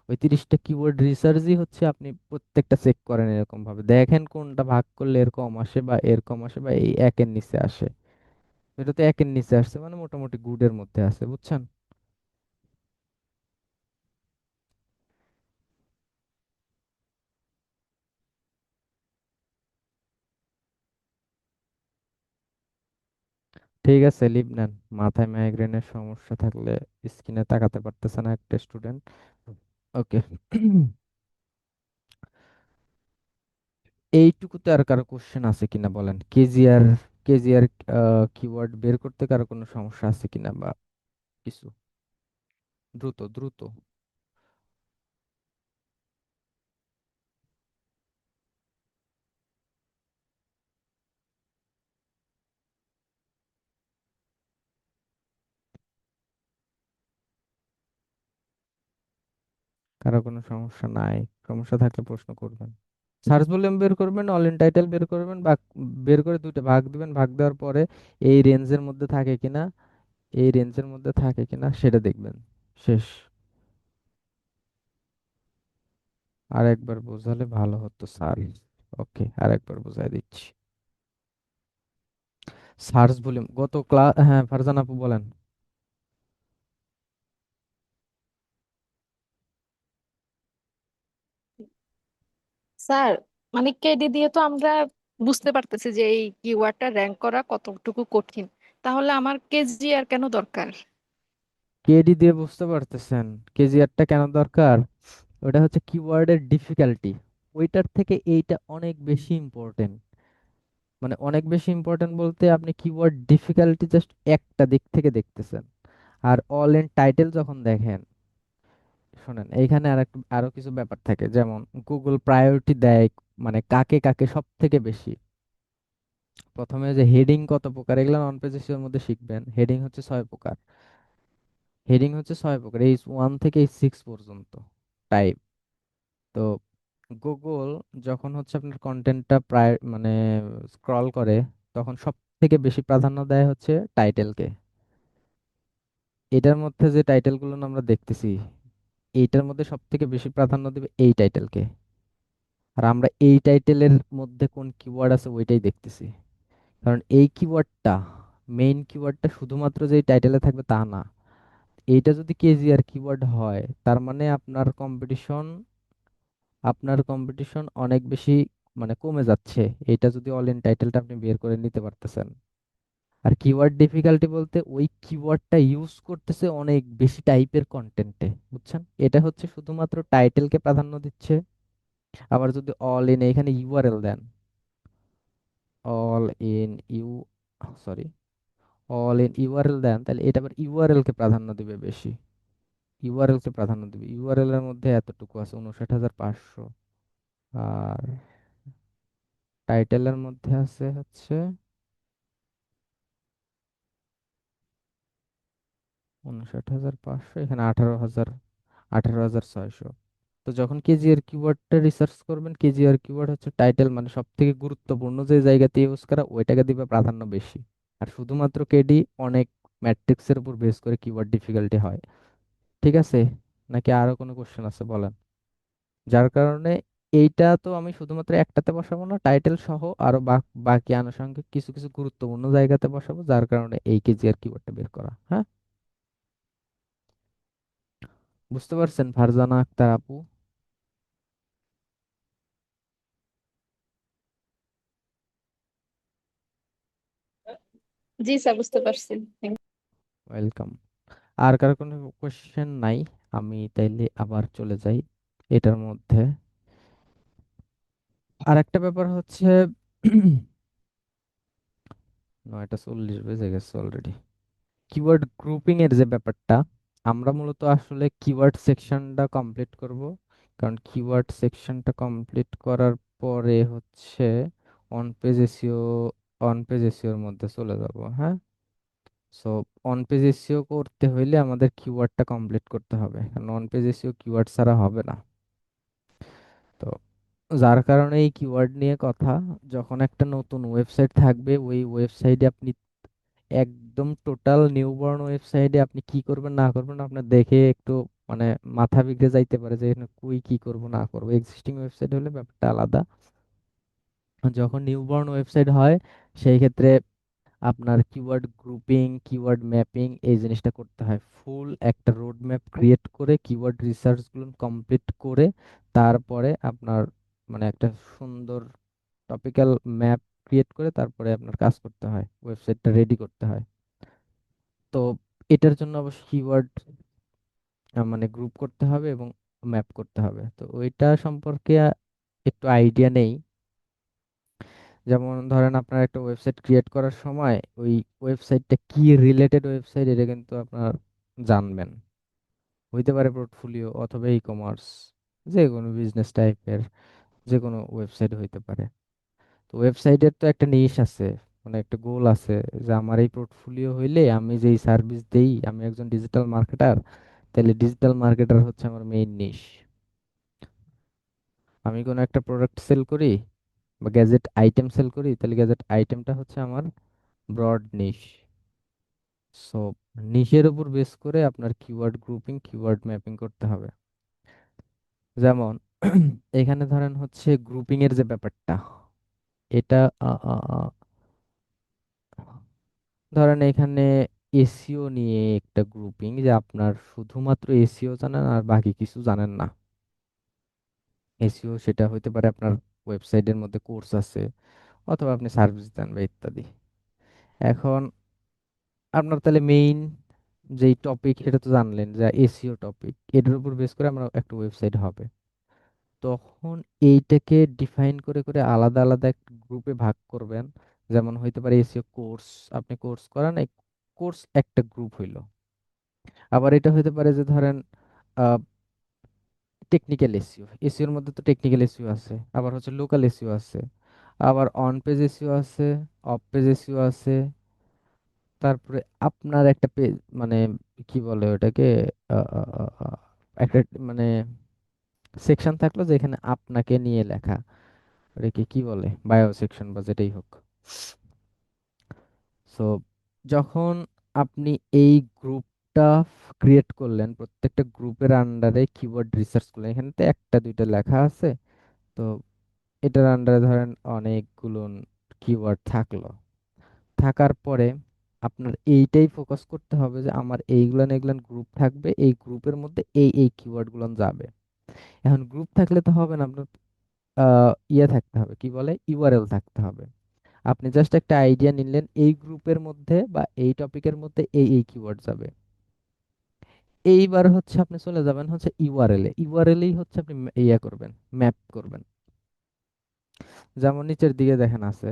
ওই 30টা কিওয়ার্ড রিসার্চই হচ্ছে আপনি প্রত্যেকটা চেক করেন, এরকম ভাবে দেখেন কোনটা ভাগ করলে এর কম আসে বা এর কম আসে বা এই একের নিচে আসে। এটা তো একের নিচে আসছে মানে মোটামুটি গুডের মধ্যে আছে, বুঝছেন? ঠিক আছে, লিভ নেন। মাথায় মাইগ্রেনের সমস্যা থাকলে স্ক্রিনে তাকাতে পারতেছে না একটা স্টুডেন্ট। ওকে। এইটুকুতে আর কারো কোশ্চেন আছে কিনা বলেন, কেজিআর কিওয়ার্ড বের করতে কারো কোনো সমস্যা আছে কিনা বা কিছু, দ্রুত দ্রুত। কারো কোনো সমস্যা নাই? সমস্যা থাকলে প্রশ্ন করবেন। সার্চ ভলিউম বের করবেন, অল ইন টাইটেল বের করবেন, বা বের করে দুইটা ভাগ দিবেন, ভাগ দেওয়ার পরে এই রেঞ্জের মধ্যে থাকে কিনা, এই রেঞ্জের মধ্যে থাকে কিনা সেটা দেখবেন, শেষ। আর একবার বোঝালে ভালো হতো স্যার। ওকে, আর একবার বোঝাই দিচ্ছি। সার্চ ভলিউম গত ক্লাস, হ্যাঁ ফারজান আপু বলেন। স্যার, মানে কেডি দিয়ে তো আমরা বুঝতে পারতেছি যে এই কিওয়ার্ডটা র্যাঙ্ক করা কতটুকু কঠিন। তাহলে আমার কেজিআর কেন দরকার? কেডি দিয়ে বুঝতে পারতেছেন কেজিআরটা কেন দরকার? ওটা হচ্ছে কিওয়ার্ডের ডিফিকাল্টি, ওইটার থেকে এইটা অনেক বেশি ইম্পর্টেন্ট। মানে অনেক বেশি ইম্পর্টেন্ট বলতে আপনি কিওয়ার্ড ডিফিকাল্টি জাস্ট একটা দিক থেকে দেখতেছেন। আর অল ইন টাইটেল যখন দেখেন, শোনেন এইখানে আরো কিছু ব্যাপার থাকে, যেমন গুগল প্রায়োরিটি দেয় মানে কাকে কাকে সব থেকে বেশি। প্রথমে যে হেডিং কত প্রকার, এগুলো নন পেজ এসইওর মধ্যে শিখবেন। হেডিং হচ্ছে 6 প্রকার। হেডিং হচ্ছে 6 প্রকার, H1 থেকে H6 পর্যন্ত টাইপ। তো গুগল যখন হচ্ছে আপনার কন্টেন্টটা প্রায় মানে স্ক্রল করে, তখন সব থেকে বেশি প্রাধান্য দেয় হচ্ছে টাইটেলকে। এটার মধ্যে যে টাইটেলগুলো আমরা দেখতেছি, এইটার মধ্যে সব থেকে বেশি প্রাধান্য দেবে এই টাইটেলকে। আর আমরা এই টাইটেলের মধ্যে কোন কিওয়ার্ড আছে ওইটাই দেখতেছি। কারণ এই কিওয়ার্ডটা, মেইন কিওয়ার্ডটা শুধুমাত্র যে টাইটেলে থাকবে তা না। এইটা যদি কেজিআর কিওয়ার্ড হয়, তার মানে আপনার কম্পিটিশন অনেক বেশি মানে কমে যাচ্ছে। এটা যদি অল ইন টাইটেলটা আপনি বের করে নিতে পারতেছেন। আর কিওয়ার্ড ডিফিকাল্টি বলতে ওই কিওয়ার্ডটা ইউজ করতেছে অনেক বেশি টাইপের কন্টেন্টে, বুঝছেন? এটা হচ্ছে শুধুমাত্র টাইটেলকে প্রাধান্য দিচ্ছে। আবার যদি অল ইন এখানে ইউআরএল দেন, all in U sorry all in URL দেন, তাহলে এটা আবার ইউআরএল কে প্রাধান্য দিবে বেশি। ইউআরএল কে প্রাধান্য দিবে, ইউআরএল এর মধ্যে এতটুকু আছে 59,500। আর টাইটেলের মধ্যে আছে হচ্ছে 59,500, এখানে 18,600। তো যখন কেজিআর কিওয়ার্ডটা রিসার্চ করবেন, কেজিআর কিওয়ার্ড হচ্ছে টাইটেল মানে সব থেকে গুরুত্বপূর্ণ যে জায়গাতে ইউজ করা, ওইটাকে দিবে প্রাধান্য বেশি। আর শুধুমাত্র কেডি অনেক ম্যাট্রিক্সের উপর বেস করে কিওয়ার্ড ডিফিকাল্টি হয়। ঠিক আছে? নাকি আরো কোনো কোশ্চেন আছে বলেন? যার কারণে এইটা তো আমি শুধুমাত্র একটাতে বসাবো না, টাইটেল সহ আরো বাকি আনুষঙ্গিক কিছু কিছু গুরুত্বপূর্ণ জায়গাতে বসাবো, যার কারণে এই কেজিআর কিওয়ার্ডটা বের করা। হ্যাঁ, বুঝতে পারছেন ফারজানা আক্তার আপু? জি স্যার, বুঝতে পারছি। ওয়েলকাম। আর কারো কোনো কোশ্চেন নাই? আমি তাইলে আবার চলে যাই এটার মধ্যে। আর একটা ব্যাপার হচ্ছে 9:40 বেজে গেছে অলরেডি। কিওয়ার্ড গ্রুপিং এর যে ব্যাপারটা, আমরা মূলত আসলে কিওয়ার্ড সেকশনটা কমপ্লিট করব। কারণ কিওয়ার্ড সেকশনটা কমপ্লিট করার পরে হচ্ছে on page SEO, on page এসইওর মধ্যে চলে যাব। হ্যাঁ, সো অন পেজ এসইও করতে হইলে আমাদের কিওয়ার্ডটা কমপ্লিট করতে হবে, কারণ অন পেজ এসইও কিওয়ার্ড ছাড়া হবে না। তো যার কারণে এই কিওয়ার্ড নিয়ে কথা, যখন একটা নতুন ওয়েবসাইট থাকবে ওই ওয়েবসাইটে আপনি একদম টোটাল নিউবর্ন ওয়েবসাইটে আপনি কি করবেন না করবেন আপনার দেখে একটু মানে মাথা বিগড়ে যাইতে পারে যে এখানে কুই কি করব না করব। এক্সিস্টিং ওয়েবসাইট হলে ব্যাপারটা আলাদা। যখন নিউবর্ন ওয়েবসাইট হয় সেই ক্ষেত্রে আপনার কিওয়ার্ড গ্রুপিং, কিওয়ার্ড ম্যাপিং এই জিনিসটা করতে হয়। ফুল একটা রোড ম্যাপ ক্রিয়েট করে কিওয়ার্ড রিসার্চগুলো কমপ্লিট করে তারপরে আপনার মানে একটা সুন্দর টপিক্যাল ম্যাপ ক্রিয়েট করে তারপরে আপনার কাজ করতে হয়, ওয়েবসাইটটা রেডি করতে হয়। তো এটার জন্য অবশ্য কিওয়ার্ড মানে গ্রুপ করতে হবে এবং ম্যাপ করতে হবে। তো ওইটা সম্পর্কে একটু আইডিয়া নেই। যেমন ধরেন আপনার একটা ওয়েবসাইট ক্রিয়েট করার সময় ওই ওয়েবসাইটটা কি রিলেটেড ওয়েবসাইট এটা কিন্তু আপনার জানবেন। হইতে পারে পোর্টফোলিও অথবা ই কমার্স, যে কোনো বিজনেস টাইপের যে কোনো ওয়েবসাইট হইতে পারে। তো ওয়েবসাইটের তো একটা নিশ আছে, মানে একটা গোল আছে, যে আমার এই পোর্টফোলিও হইলে আমি যেই সার্ভিস দেই, আমি একজন ডিজিটাল মার্কেটার, তাহলে ডিজিটাল মার্কেটার হচ্ছে আমার মেইন নিশ। আমি কোনো একটা প্রোডাক্ট সেল করি বা গ্যাজেট আইটেম সেল করি, তাহলে গ্যাজেট আইটেমটা হচ্ছে আমার ব্রড নিশ। সো নিশের উপর বেস করে আপনার কিওয়ার্ড গ্রুপিং, কিওয়ার্ড ম্যাপিং করতে হবে। যেমন এখানে ধরেন হচ্ছে গ্রুপিং এর যে ব্যাপারটা, এটা ধরেন এখানে এসইও নিয়ে একটা গ্রুপিং, যে আপনার শুধুমাত্র এসইও জানেন আর বাকি কিছু জানেন না। এসইও সেটা হইতে পারে আপনার ওয়েবসাইটের মধ্যে কোর্স আছে, অথবা আপনি সার্ভিস দেন বা ইত্যাদি। এখন আপনার তাহলে মেইন যেই টপিক সেটা তো জানলেন যে এসইও টপিক, এটার উপর বেস করে আমরা একটা ওয়েবসাইট হবে। তখন এইটাকে ডিফাইন করে করে আলাদা আলাদা একটা গ্রুপে ভাগ করবেন, যেমন হইতে পারে এসইও কোর্স, আপনি কোর্স করান, এই কোর্স একটা গ্রুপ হইলো। আবার এটা হইতে পারে যে ধরেন টেকনিক্যাল এসইও, এসইওর মধ্যে তো টেকনিক্যাল এসইও আছে, আবার হচ্ছে লোকাল এসইও আছে, আবার অন পেজ এসইও আছে, অফ পেজ এসইও আছে। তারপরে আপনার একটা পেজ মানে কি বলে ওটাকে, আহ, আহ, আহ, আহ, একটা মানে সেকশন থাকলো যেখানে আপনাকে নিয়ে লেখা, ওটাকে কি বলে, বায়ো সেকশন বা যেটাই হোক। সো যখন আপনি এই গ্রুপটা ক্রিয়েট করলেন, প্রত্যেকটা গ্রুপের আন্ডারে কিওয়ার্ড রিসার্চ করলেন, এখানে তো একটা দুইটা লেখা আছে, তো এটার আন্ডারে ধরেন অনেকগুলো কিওয়ার্ড থাকলো। থাকার পরে আপনার এইটাই ফোকাস করতে হবে যে আমার এইগুলান এগুলান গ্রুপ থাকবে, এই গ্রুপের মধ্যে এই কিওয়ার্ড গুলান যাবে। এখন গ্রুপ থাকলে তো হবে না, আপনার ইয়ে থাকতে হবে, কি বলে, ইউআরএল থাকতে হবে। আপনি জাস্ট একটা আইডিয়া নিলেন এই গ্রুপের মধ্যে বা এই টপিকের মধ্যে এই কিওয়ার্ড যাবে। এইবার হচ্ছে আপনি চলে যাবেন হচ্ছে ইউআরএল এ, ইউআরএলই হচ্ছে আপনি ইয়া করবেন, ম্যাপ করবেন। যেমন নিচের দিকে দেখেন আছে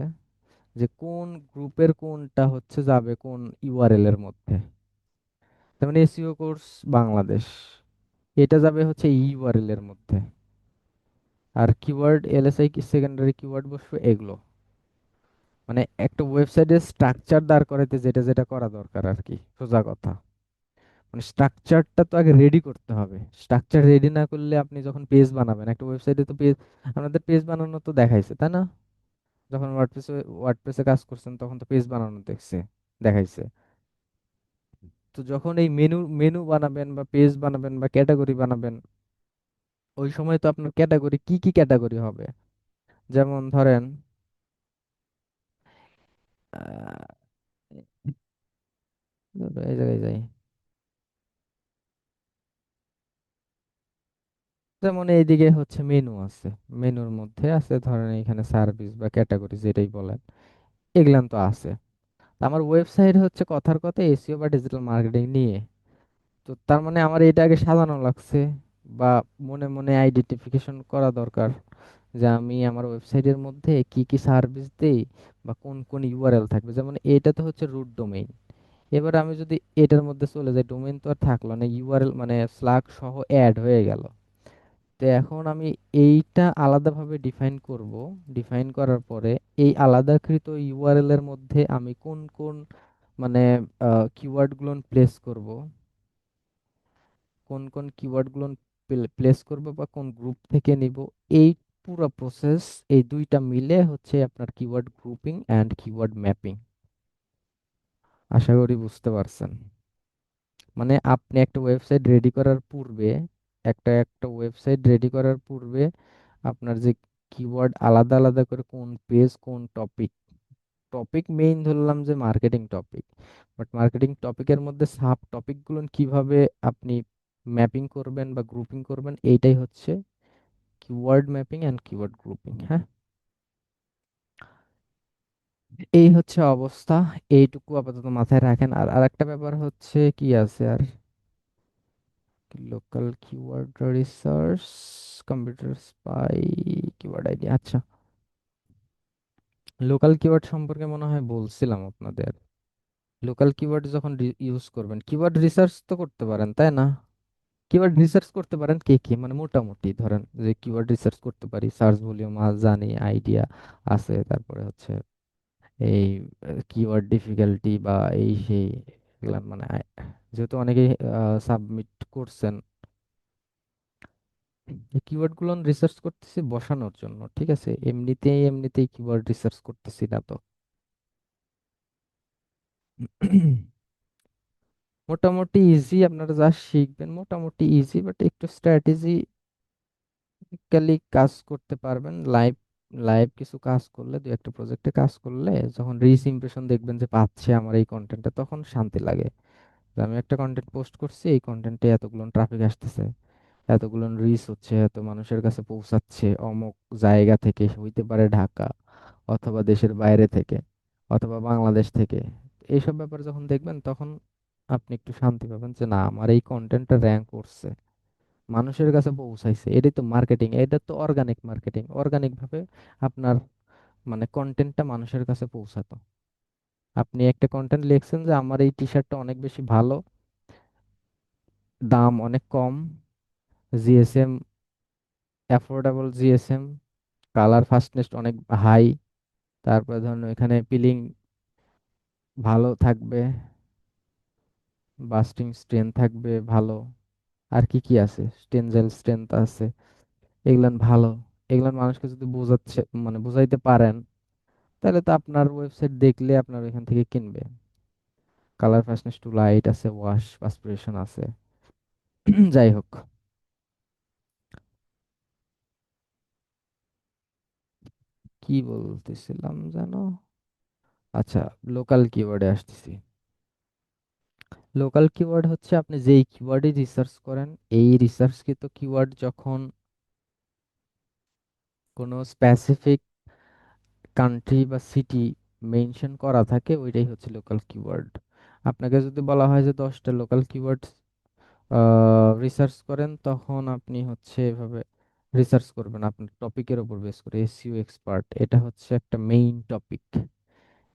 যে কোন গ্রুপের কোনটা হচ্ছে যাবে কোন ইউআরএল এর মধ্যে। যেমন এসইও কোর্স বাংলাদেশ, এটা যাবে হচ্ছে ইউআরএল এর মধ্যে। আর কিওয়ার্ড এলএসআই সেকেন্ডারি কিওয়ার্ড বসবে এগুলো, মানে একটা ওয়েবসাইটের স্ট্রাকচার দাঁড় করাইতে যেটা যেটা করা দরকার আর কি, সোজা কথা। মানে স্ট্রাকচারটা তো আগে রেডি করতে হবে, স্ট্রাকচার রেডি না করলে আপনি যখন পেজ বানাবেন একটা ওয়েবসাইটে, তো পেজ, আপনাদের পেজ বানানো তো দেখাইছে তাই না? যখন ওয়ার্ডপ্রেসে কাজ করছেন তখন তো পেজ বানানো দেখাইছে। তো যখন এই মেনু মেনু বানাবেন বা পেজ বানাবেন বা ক্যাটাগরি বানাবেন, ওই সময় তো আপনার ক্যাটাগরি কি কি ক্যাটাগরি হবে, যেমন ধরেন আহ, এই জায়গায় যাই, যেমন এইদিকে হচ্ছে মেনু আছে, মেনুর মধ্যে আছে ধরেন এখানে সার্ভিস বা ক্যাটাগরি যেটাই বলেন, এগুলান তো আছে। তা আমার ওয়েবসাইট হচ্ছে কথার কথা এসইও বা ডিজিটাল মার্কেটিং নিয়ে, তো তার মানে আমার এটা আগে সাজানো লাগছে বা মনে মনে আইডেন্টিফিকেশন করা দরকার যে আমি আমার ওয়েবসাইটের মধ্যে কি কি সার্ভিস দেই বা কোন কোন ইউআরএল থাকবে। যেমন এটা তো হচ্ছে রুট ডোমেইন, এবার আমি যদি এটার মধ্যে চলে যাই, ডোমেইন তো আর থাকলো না, ইউআরএল মানে স্ল্যাগ সহ অ্যাড হয়ে গেল। তো এখন আমি এইটা আলাদাভাবে ডিফাইন করব, ডিফাইন করার পরে এই আলাদাকৃত ইউআরএল এর মধ্যে আমি কোন কোন মানে কিওয়ার্ড গুলো প্লেস করব, কোন কোন কিওয়ার্ড গুলো প্লেস করব বা কোন গ্রুপ থেকে নিব, এই পুরো প্রসেস, এই দুইটা মিলে হচ্ছে আপনার keyword grouping and keyword mapping. আশা করি বুঝতে পারছেন। মানে আপনি একটা ওয়েবসাইট রেডি করার পূর্বে, একটা একটা ওয়েবসাইট রেডি করার পূর্বে আপনার যে কিওয়ার্ড আলাদা আলাদা করে কোন পেজ কোন টপিক, টপিক মেইন ধরলাম যে মার্কেটিং টপিক, বাট মার্কেটিং টপিকের মধ্যে সাব টপিকগুলো কিভাবে আপনি ম্যাপিং করবেন বা গ্রুপিং করবেন, এইটাই হচ্ছে keyword mapping and keyword grouping. হ্যাঁ, এই হচ্ছে অবস্থা, এইটুকু আপাতত মাথায় রাখেন। আর আরেকটা ব্যাপার হচ্ছে কি আছে আর, local keyword research, computer spy, keyword ID. আচ্ছা, লোকাল কিওয়ার্ড সম্পর্কে মনে হয় বলছিলাম আপনাদের। লোকাল কিওয়ার্ড যখন ইউজ করবেন, কিওয়ার্ড রিসার্চ তো করতে পারেন তাই না? কিওয়ার্ড রিসার্চ করতে পারেন কে কে, মানে মোটামুটি ধরেন যে কিওয়ার্ড রিসার্চ করতে পারি, সার্চ ভলিউম জানি, আইডিয়া আছে, তারপরে হচ্ছে এই কিওয়ার্ড ডিফিকাল্টি বা এই সেই এগুলা মানে যেহেতু অনেকেই সাবমিট করছেন, এই কিওয়ার্ড গুলো রিসার্চ করতেছি বসানোর জন্য, ঠিক আছে, এমনিতেই এমনিতেই কিওয়ার্ড রিসার্চ করতেছি না তো। মোটামুটি ইজি, আপনারা যা শিখবেন মোটামুটি ইজি, বাট একটু স্ট্র্যাটেজিক্যালি কাজ করতে পারবেন। লাইভ লাইভ কিছু কাজ করলে, দু একটা প্রজেক্টে কাজ করলে যখন রিচ ইমপ্রেশন দেখবেন যে পাচ্ছে আমার এই কন্টেন্টটা, তখন শান্তি লাগে যে আমি একটা কন্টেন্ট পোস্ট করছি, এই কন্টেন্টে এতগুলো ট্রাফিক আসতেছে, এতগুলো রিচ হচ্ছে, এত মানুষের কাছে পৌঁছাচ্ছে অমুক জায়গা থেকে, হইতে পারে ঢাকা অথবা দেশের বাইরে থেকে অথবা বাংলাদেশ থেকে। এইসব ব্যাপার যখন দেখবেন তখন আপনি একটু শান্তি পাবেন যে না আমার এই কন্টেন্টটা র্যাঙ্ক করছে, মানুষের কাছে পৌঁছাইছে। এটাই তো মার্কেটিং, এটা তো অর্গানিক মার্কেটিং, অর্গানিক ভাবে আপনার মানে কন্টেন্টটা মানুষের কাছে পৌঁছাতো। আপনি একটা কন্টেন্ট লিখছেন যে আমার এই টি শার্টটা অনেক বেশি ভালো, দাম অনেক কম, GSM affordable GSM, colour fastness অনেক হাই, তারপরে ধরুন এখানে পিলিং ভালো থাকবে, বাস্টিং স্ট্রেন্থ থাকবে ভালো, আর কি কি আছে, টেনজাইল স্ট্রেংথ আছে, এগুলান ভালো। এগুলান মানুষকে যদি বোঝাচ্ছে মানে বুঝাইতে পারেন, তাহলে তো আপনার ওয়েবসাইট দেখলে আপনার ওইখান থেকে কিনবে। কালার ফাস্টনেস টু লাইট আছে, ওয়াশ পাসপিরেশন আছে। যাই হোক, কি বলতেছিলাম জানো, আচ্ছা, লোকাল কিওয়ার্ডে আসতেছি। লোকাল কিওয়ার্ড হচ্ছে আপনি যেই কিওয়ার্ডে রিসার্চ করেন, এই রিসার্চকৃত কিওয়ার্ড যখন কোনো স্পেসিফিক কান্ট্রি বা সিটি মেনশন করা থাকে, ওইটাই হচ্ছে লোকাল কিওয়ার্ড। আপনাকে যদি বলা হয় যে 10টা লোকাল কিওয়ার্ড রিসার্চ করেন, তখন আপনি হচ্ছে এভাবে রিসার্চ করবেন আপনার টপিকের উপর বেস করে। এসইও এক্সপার্ট, এটা হচ্ছে একটা মেইন টপিক,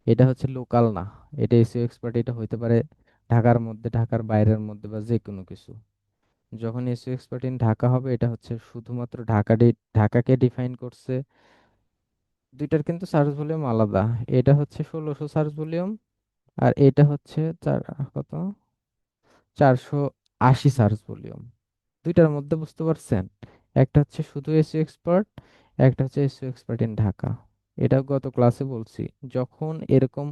এটা হচ্ছে লোকাল না। এটা এসইও এক্সপার্ট, এটা হইতে পারে ঢাকার মধ্যে, ঢাকার বাইরের মধ্যে, বা যে কোনো কিছু। যখন এসইও এক্সপার্ট ইন ঢাকা হবে, এটা হচ্ছে শুধুমাত্র ঢাকাকে ডিফাইন করছে। দুইটার কিন্তু সার্চ ভলিউম আলাদা। এটা হচ্ছে 1600 সার্চ ভলিউম, আর এটা হচ্ছে কত, 480 সার্চ ভলিউম। দুইটার মধ্যে বুঝতে পারছেন, একটা হচ্ছে শুধু এসইও এক্সপার্ট, একটা হচ্ছে এসইও এক্সপার্ট ইন ঢাকা। এটা গত ক্লাসে বলছি। যখন এরকম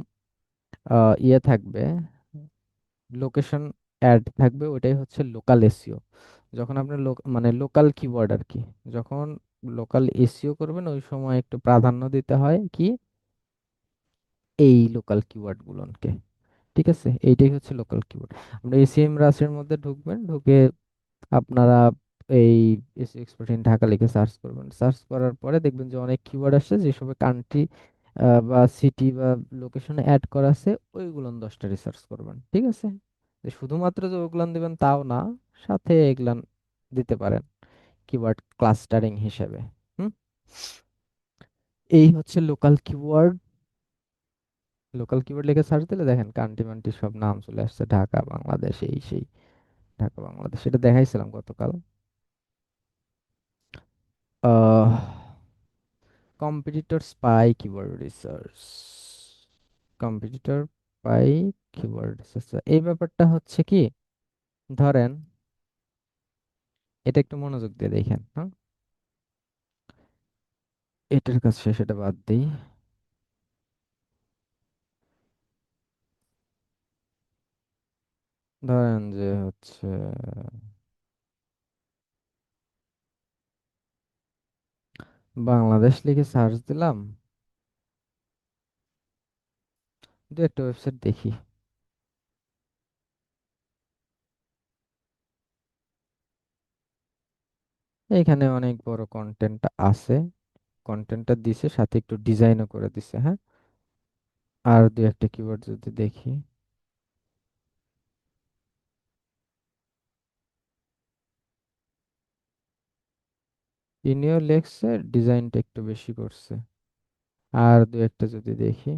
ইয়ে থাকবে, লোকেশন অ্যাড থাকবে, ওইটাই হচ্ছে লোকাল এসইও। যখন আপনি মানে লোকাল কিওয়ার্ড আর কি, যখন লোকাল এসইও করবেন, ওই সময় একটু প্রাধান্য দিতে হয় কি, এই লোকাল কিওয়ার্ড গুলোকে। ঠিক আছে, এইটাই হচ্ছে লোকাল কিওয়ার্ড। আপনি এসিএম রাশির মধ্যে ঢুকবেন, ঢুকে আপনারা এই এসইও এক্সপার্ট ইন ঢাকা লিখে সার্চ করবেন। সার্চ করার পরে দেখবেন যে অনেক কিওয়ার্ড আসছে, যেসব কান্ট্রি বা সিটি বা লোকেশনে অ্যাড করা আছে, ওইগুলো 10টা রিসার্চ করবেন। ঠিক আছে, যে শুধুমাত্র যে ওগুলান দিবেন তাও না, সাথে এগুলান দিতে পারেন কিওয়ার্ড ক্লাস্টারিং হিসেবে। হুম, এই হচ্ছে লোকাল কিওয়ার্ড। লোকাল কিওয়ার্ড লিখে সার্চ দিলে দেখেন কান্ট্রি মান্ট্রি সব নাম চলে আসছে, ঢাকা বাংলাদেশ, এই সেই। ঢাকা বাংলাদেশ এটা দেখাইছিলাম গতকাল। Ah competitor spy keyword research, competitor spy keyword research, এই ব্যাপারটা হচ্ছে কি, ধরেন এটা একটু মনোযোগ দিয়ে দেখেন, হ্যাঁ, এটার কাছে সেটা বাদ দিই। ধরেন যে হচ্ছে বাংলাদেশ লিখে সার্চ দিলাম, দু একটা ওয়েবসাইট দেখি। এখানে অনেক বড় কন্টেন্ট আছে, কন্টেন্টটা দিছে, সাথে একটু ডিজাইনও করে দিছে, হ্যাঁ। আর দু একটা কিওয়ার্ড যদি দেখি, ইনিও লেখছে, ডিজাইনটা একটু বেশি করছে। আর দু একটা যদি দেখি,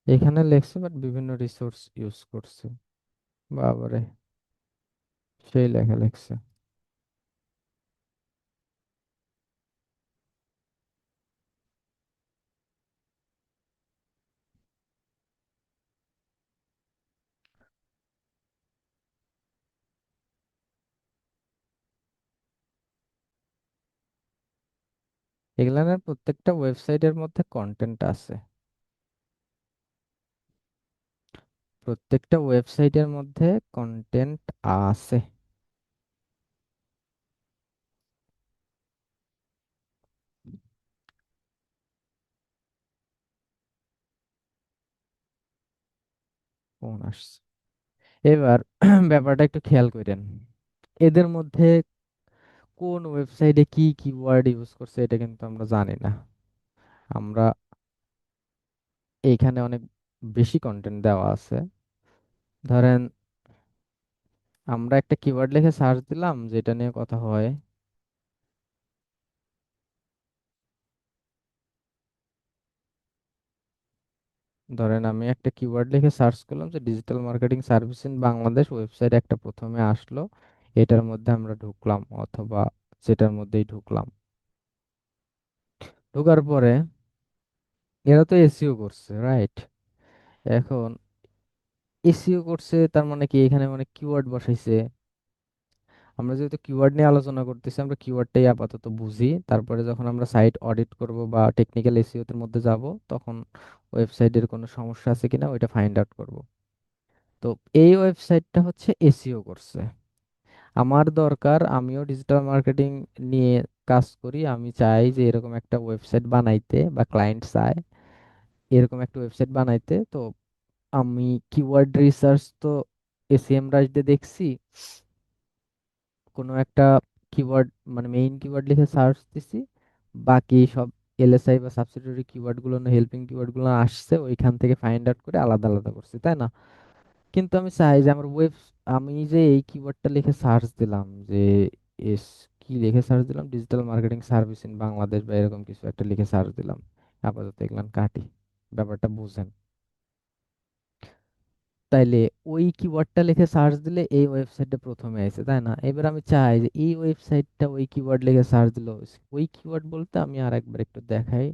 এখানে লেখছে বাট বিভিন্ন রিসোর্স ইউজ করছে। বাবারে, সেই লেখা লেখছে। এগুলানের প্রত্যেকটা ওয়েবসাইটের মধ্যে কন্টেন্ট আছে, প্রত্যেকটা ওয়েবসাইটের মধ্যে কন্টেন্ট আছে। কোন আসছে এবার, ব্যাপারটা একটু খেয়াল করেন, এদের মধ্যে কোন ওয়েবসাইটে কি কিওয়ার্ড ইউজ করছে এটা কিন্তু আমরা জানি না। আমরা এইখানে অনেক বেশি কন্টেন্ট দেওয়া আছে, ধরেন আমরা একটা কিওয়ার্ড লিখে সার্চ দিলাম যেটা নিয়ে কথা হয়। ধরেন আমি একটা কিওয়ার্ড লিখে সার্চ করলাম যে digital marketing service in Bangladesh, website একটা প্রথমে আসলো, এটার মধ্যে আমরা ঢুকলাম অথবা যেটার মধ্যেই ঢুকলাম। ঢোকার পরে এরা তো এসইও করছে, রাইট? এখন এসইও করছে তার মানে কি, এখানে মানে কিওয়ার্ড বসাইছে। আমরা যেহেতু কিওয়ার্ড নিয়ে আলোচনা করতেছি, আমরা কিওয়ার্ডটাই আপাতত বুঝি, তারপরে যখন আমরা সাইট অডিট করব বা টেকনিক্যাল এসইও এর মধ্যে যাব, তখন ওয়েবসাইটের কোনো সমস্যা আছে কিনা ওইটা ফাইন্ড আউট করব। তো এই ওয়েবসাইটটা হচ্ছে এসইও করছে। আমার দরকার, আমিও ডিজিটাল মার্কেটিং নিয়ে কাজ করি, আমি চাই যে এরকম একটা ওয়েবসাইট বানাইতে, বা ক্লায়েন্ট চায় এরকম একটা ওয়েবসাইট বানাইতে। তো আমি কিওয়ার্ড রিসার্চ তো এসিএম রাইজ দিয়ে দেখছি, কোনো একটা কিওয়ার্ড মানে মেইন কিওয়ার্ড লিখে সার্চ দিছি, বাকি সব এলএসআই বা সাবসিডিয়ারি কিওয়ার্ড গুলো, হেল্পিং কিওয়ার্ড গুলো আসছে, ওইখান থেকে ফাইন্ড আউট করে আলাদা আলাদা করছি, তাই না? কিন্তু আমি চাই যে আমার আমি যে এই কিওয়ার্ডটা লিখে সার্চ দিলাম, যে এস কি লিখে সার্চ দিলাম, digital marketing service in Bangladesh বা এরকম কিছু একটা লিখে সার্চ দিলাম, আপাতত এগুলান কাটি, ব্যাপারটা বুঝেন। তাইলে ওই কিওয়ার্ডটা লিখে সার্চ দিলে এই ওয়েবসাইটটা প্রথমে আসে, তাই না? এবার আমি চাই যে এই ওয়েবসাইটটা ওই কিওয়ার্ড লিখে সার্চ দিল, ওই কিওয়ার্ড বলতে আমি আর একবার একটু দেখাই,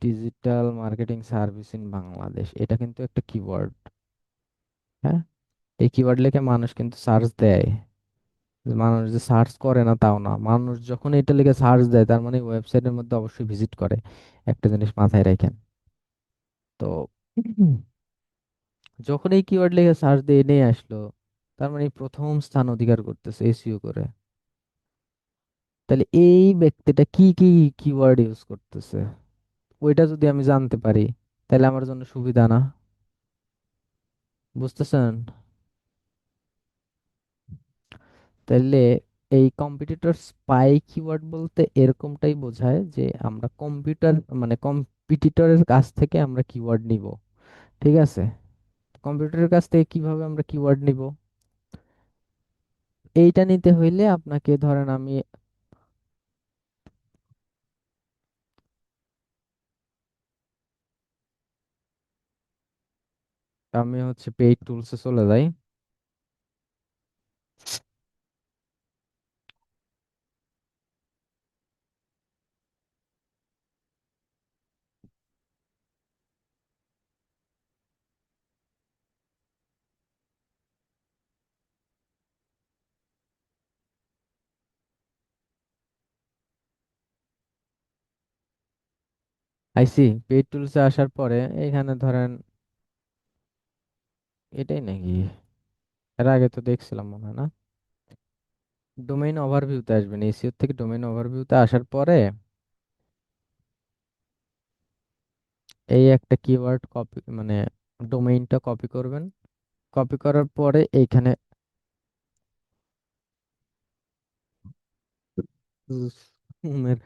digital marketing service in Bangladesh, এটা কিন্তু একটা কিওয়ার্ড। হ্যাঁ, এই কিওয়ার্ড লিখে মানুষ কিন্তু সার্চ দেয়। যে মানুষ যে সার্চ করে না তাও না, মানুষ যখন এটা লিখে সার্চ দেয় তার মানে ওয়েবসাইটের মধ্যে অবশ্যই ভিজিট করে। একটা জিনিস মাথায় রাখেন। তো যখন এই কিওয়ার্ড লিখে সার্চ দিয়ে এনে আসলো, তার মানে এই প্রথম স্থান অধিকার করতেছে এসইও করে। তাহলে এই ব্যক্তিটা কি কি কিওয়ার্ড ইউজ করতেছে, ওইটা যদি আমি জানতে পারি, তাহলে আমার জন্য সুবিধা না? বুঝতেছেন? তাহলে এই কম্পিটিটর স্পাই কিওয়ার্ড বলতে এরকমটাই বোঝায় যে আমরা কম্পিউটার মানে কম্পিটিটরের কাছ থেকে আমরা কিওয়ার্ড নিব। ঠিক আছে? কম্পিউটারের কাছ থেকে কিভাবে আমরা কিওয়ার্ড নিব, এইটা নিতে হইলে আপনাকে ধরেন আমি আমি হচ্ছে পেইড টুলসে চলে যাই। আইসি পেইড টুলসে আসার পরে এখানে ধরেন এটাই নাকি, এর আগে তো দেখছিলাম মনে হয় না। ডোমেইন ওভারভিউতে আসবেন, এসইও থেকে ডোমেইন ওভারভিউতে আসার পরে এই একটা কিওয়ার্ড কপি মানে ডোমেইনটা কপি করবেন। কপি করার পরে এইখানে ঘুমের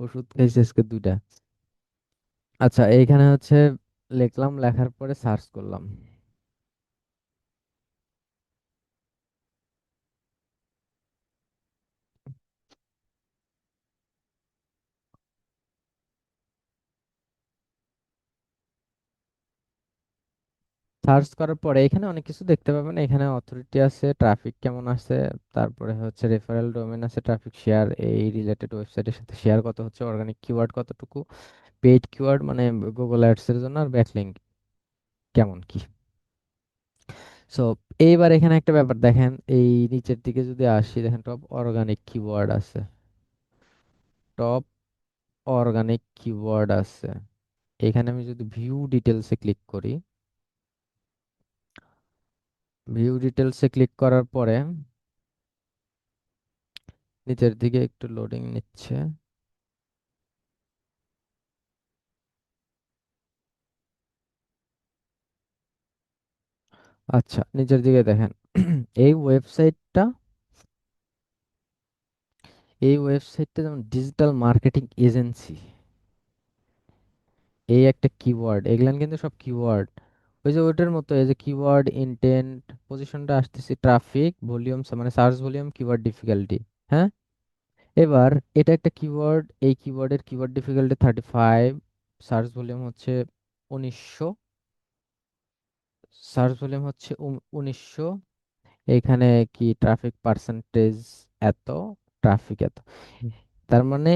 ওষুধ খাইছে আজকে দুইটা। আচ্ছা, এইখানে হচ্ছে লিখলাম, লেখার পরে সার্চ করলাম। সার্চ করার পরে এখানে অনেক কিছু দেখতে পাবেন, এখানে অথরিটি আছে, ট্রাফিক কেমন আছে, তারপরে হচ্ছে রেফারেল ডোমেন আছে, ট্রাফিক শেয়ার এই রিলেটেড ওয়েবসাইটের সাথে শেয়ার কত হচ্ছে, অর্গানিক কিওয়ার্ড কতটুকু, পেইড কিওয়ার্ড মানে গুগল অ্যাডস এর জন্য, আর ব্যাকলিংক কেমন কি। সো এইবার এখানে একটা ব্যাপার দেখেন, এই নিচের দিকে যদি আসি, দেখেন টপ অর্গানিক কিওয়ার্ড আছে, টপ অর্গানিক কিওয়ার্ড আছে। এখানে আমি যদি ভিউ ডিটেলসে ক্লিক করি, ভিউ ডিটেলসে ক্লিক করার পরে নিচের দিকে একটু লোডিং নিচ্ছে। আচ্ছা, নিচের দিকে দেখেন এই ওয়েবসাইটটা, এই ওয়েবসাইটটা যেমন ডিজিটাল মার্কেটিং এজেন্সি, এই একটা কিওয়ার্ড, এগুলান কিন্তু সব কিওয়ার্ড। ওই যে ওইটার মতো, এই যে কিওয়ার্ড ইন্টেন্ট পজিশনটা আসতেছে ট্রাফিক ভলিউম, মানে সার্চ ভলিউম, কিওয়ার্ড ডিফিকাল্টি। হ্যাঁ, এবার এটা একটা কিওয়ার্ড, এই কিওয়ার্ডের কিওয়ার্ড ডিফিকাল্টি 35, সার্চ ভলিউম হচ্ছে 1900, সার্চ ভলিউম হচ্ছে 1900, এখানে কি ট্রাফিক পার্সেন্টেজ এত, ট্রাফিক এত। তার মানে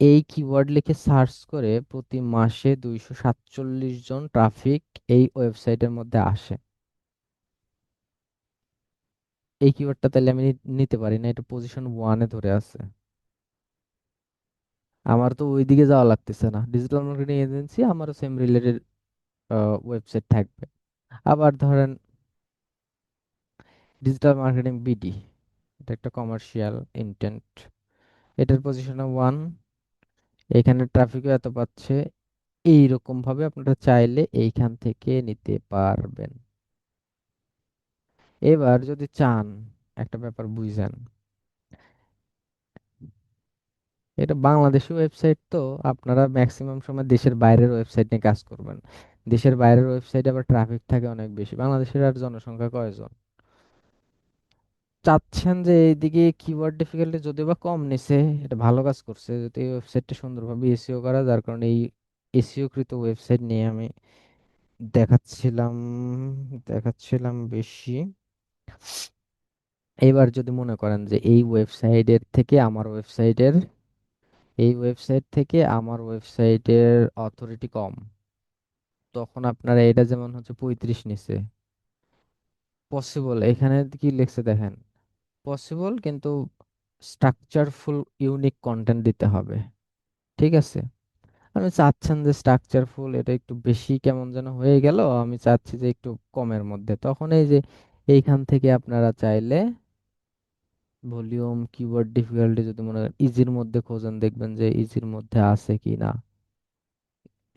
এই কিওয়ার্ড লিখে সার্চ করে প্রতি মাসে 247 জন ট্রাফিক এই ওয়েবসাইটের মধ্যে আসে। এই কিওয়ার্ডটা তাহলে আমি নিতে পারি না, এটা পজিশন 1-এ ধরে আছে। আমার তো ওইদিকে যাওয়া লাগতেছে না, ডিজিটাল মার্কেটিং এজেন্সি আমারও সেম রিলেটেড ওয়েবসাইট থাকবে। আবার ধরেন ডিজিটাল মার্কেটিং বিডি, এটা একটা কমার্শিয়াল ইন্টেন্ট, এটার পজিশনে 1, এখানে ট্রাফিকও এত পাচ্ছে। এইরকম ভাবে আপনারা চাইলে এইখান থেকে নিতে পারবেন। এবার যদি চান, একটা ব্যাপার বুঝেন, এটা বাংলাদেশি ওয়েবসাইট তো, আপনারা ম্যাক্সিমাম সময় দেশের বাইরের ওয়েবসাইট নিয়ে কাজ করবেন। দেশের বাইরের ওয়েবসাইটে আবার ট্রাফিক থাকে অনেক বেশি, বাংলাদেশের আর জনসংখ্যা কয়জন। চাচ্ছেন যে এইদিকে কিওয়ার্ড ডিফিকাল্টি যদিও বা কম নিছে, এটা ভালো কাজ করছে, যদি এই ওয়েবসাইটটা সুন্দরভাবে এসইও করা, যার কারণে এই এসইও কৃত ওয়েবসাইট নিয়ে আমি দেখাচ্ছিলাম দেখাচ্ছিলাম বেশি। এবার যদি মনে করেন যে এই ওয়েবসাইট থেকে আমার ওয়েবসাইটের অথরিটি কম, তখন আপনারা এটা যেমন হচ্ছে 35 নিচে পসিবল, এখানে কি লিখছে দেখেন, পসিবল কিন্তু স্ট্রাকচারফুল ইউনিক কন্টেন্ট দিতে হবে। ঠিক আছে, আমি চাচ্ছেন যে স্ট্রাকচারফুল, এটা একটু বেশি কেমন যেন হয়ে গেল, আমি চাচ্ছি যে একটু কমের মধ্যে, তখন এই যে এইখান থেকে আপনারা চাইলে ভলিউম কিওয়ার্ড ডিফিকাল্টি যদি মনে করেন ইজির মধ্যে খোঁজেন, দেখবেন যে ইজির মধ্যে আছে কি না।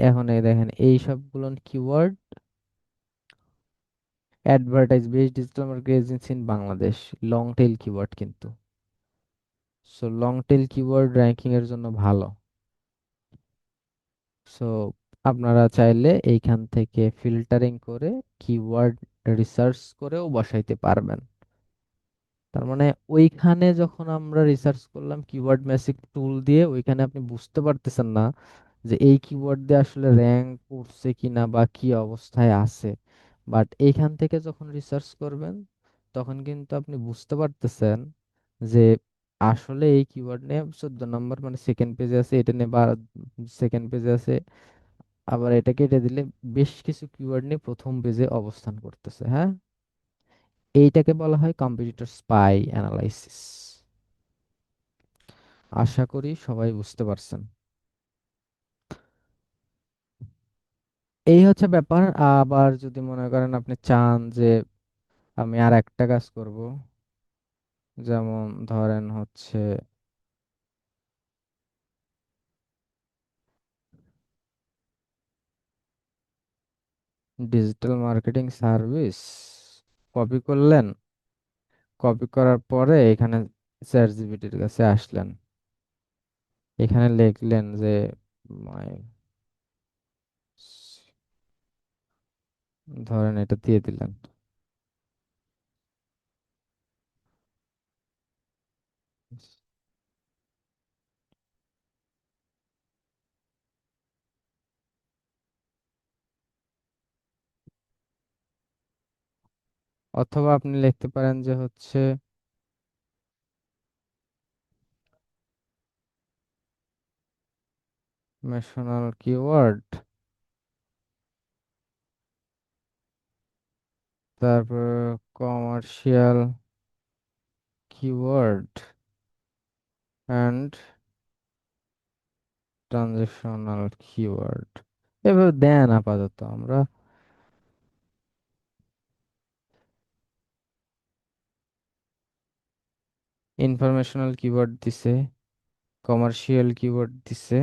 এখন এই দেখেন এই সবগুলো keyword, advertise based digital marketing agency in Bangladesh, long tail keyword কিন্তু। So long tail keyword ranking এর জন্য ভালো। সো আপনারা চাইলে এইখান থেকে ফিল্টারিং করে কিওয়ার্ড রিসার্চ করেও বসাইতে পারবেন। তার মানে ওইখানে যখন আমরা রিসার্চ করলাম কিওয়ার্ড ম্যাজিক টুল দিয়ে, ওইখানে আপনি বুঝতে পারতেছেন না যে এই কিওয়ার্ড দিয়ে আসলে র্যাঙ্ক করছে কিনা বা কি অবস্থায় আছে। বাট এইখান থেকে যখন রিসার্চ করবেন, তখন কিন্তু আপনি বুঝতে পারতেছেন যে আসলে এই কিওয়ার্ড নিয়ে 14 নম্বর, মানে সেকেন্ড পেজে আছে, এটা নিয়ে সেকেন্ড পেজে আছে, আবার এটা কেটে দিলে বেশ কিছু কিওয়ার্ড নিয়ে প্রথম পেজে অবস্থান করতেছে। হ্যাঁ, এইটাকে বলা হয় কম্পিটিটর স্পাই অ্যানালাইসিস। আশা করি সবাই বুঝতে পারছেন। এই হচ্ছে ব্যাপার। আবার যদি মনে করেন আপনি চান যে আমি আর একটা কাজ করব, যেমন ধরেন হচ্ছে ডিজিটাল মার্কেটিং সার্ভিস, কপি করলেন, কপি করার পরে এখানে চ্যাট জিপিটির কাছে আসলেন, এখানে লিখলেন যে my, ধরেন এটা দিয়ে দিলেন, অথবা আপনি লিখতে পারেন যে হচ্ছে মেশনাল কিওয়ার্ড, তারপর commercial keyword and transactional keyword, এভাবে দেন আপাতত। আমরা ইনফরমেশনাল কিওয়ার্ড দিছে, কমার্শিয়াল কিওয়ার্ড দিছে,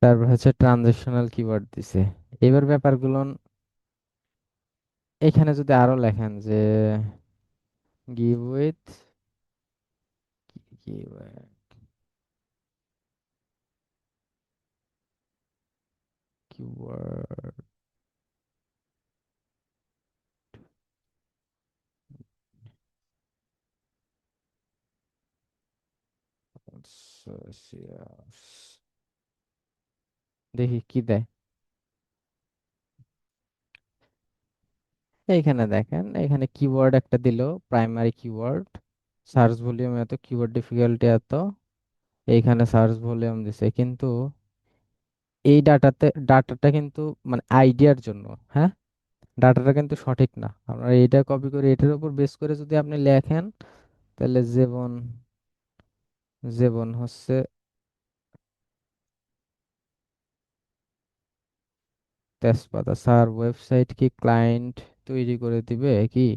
তারপর হচ্ছে ট্রানজেকশনাল কিওয়ার্ড দিছে। এবার ব্যাপারগুলো এখানে যদি আরো লেখেন যে গিভ উইথ কিওয়ার্ড দেখি কি দেয়। এইখানে দেখেন, এখানে কিওয়ার্ড একটা দিল, প্রাইমারি কিওয়ার্ড, সার্চ ভলিউম এত, কিওয়ার্ড ডিফিকাল্টি এত, এইখানে সার্চ ভলিউম দিছে, কিন্তু এই ডাটাটা কিন্তু মানে আইডিয়ার জন্য, হ্যাঁ, ডাটাটা কিন্তু সঠিক না। আপনারা এইটা কপি করে এটার উপর বেস করে যদি আপনি লেখেন, তাহলে যেমন যেমন হচ্ছে তেজপাতা স্যার, ওয়েবসাইট কি ক্লায়েন্ট তৈরি করে দিবে কি?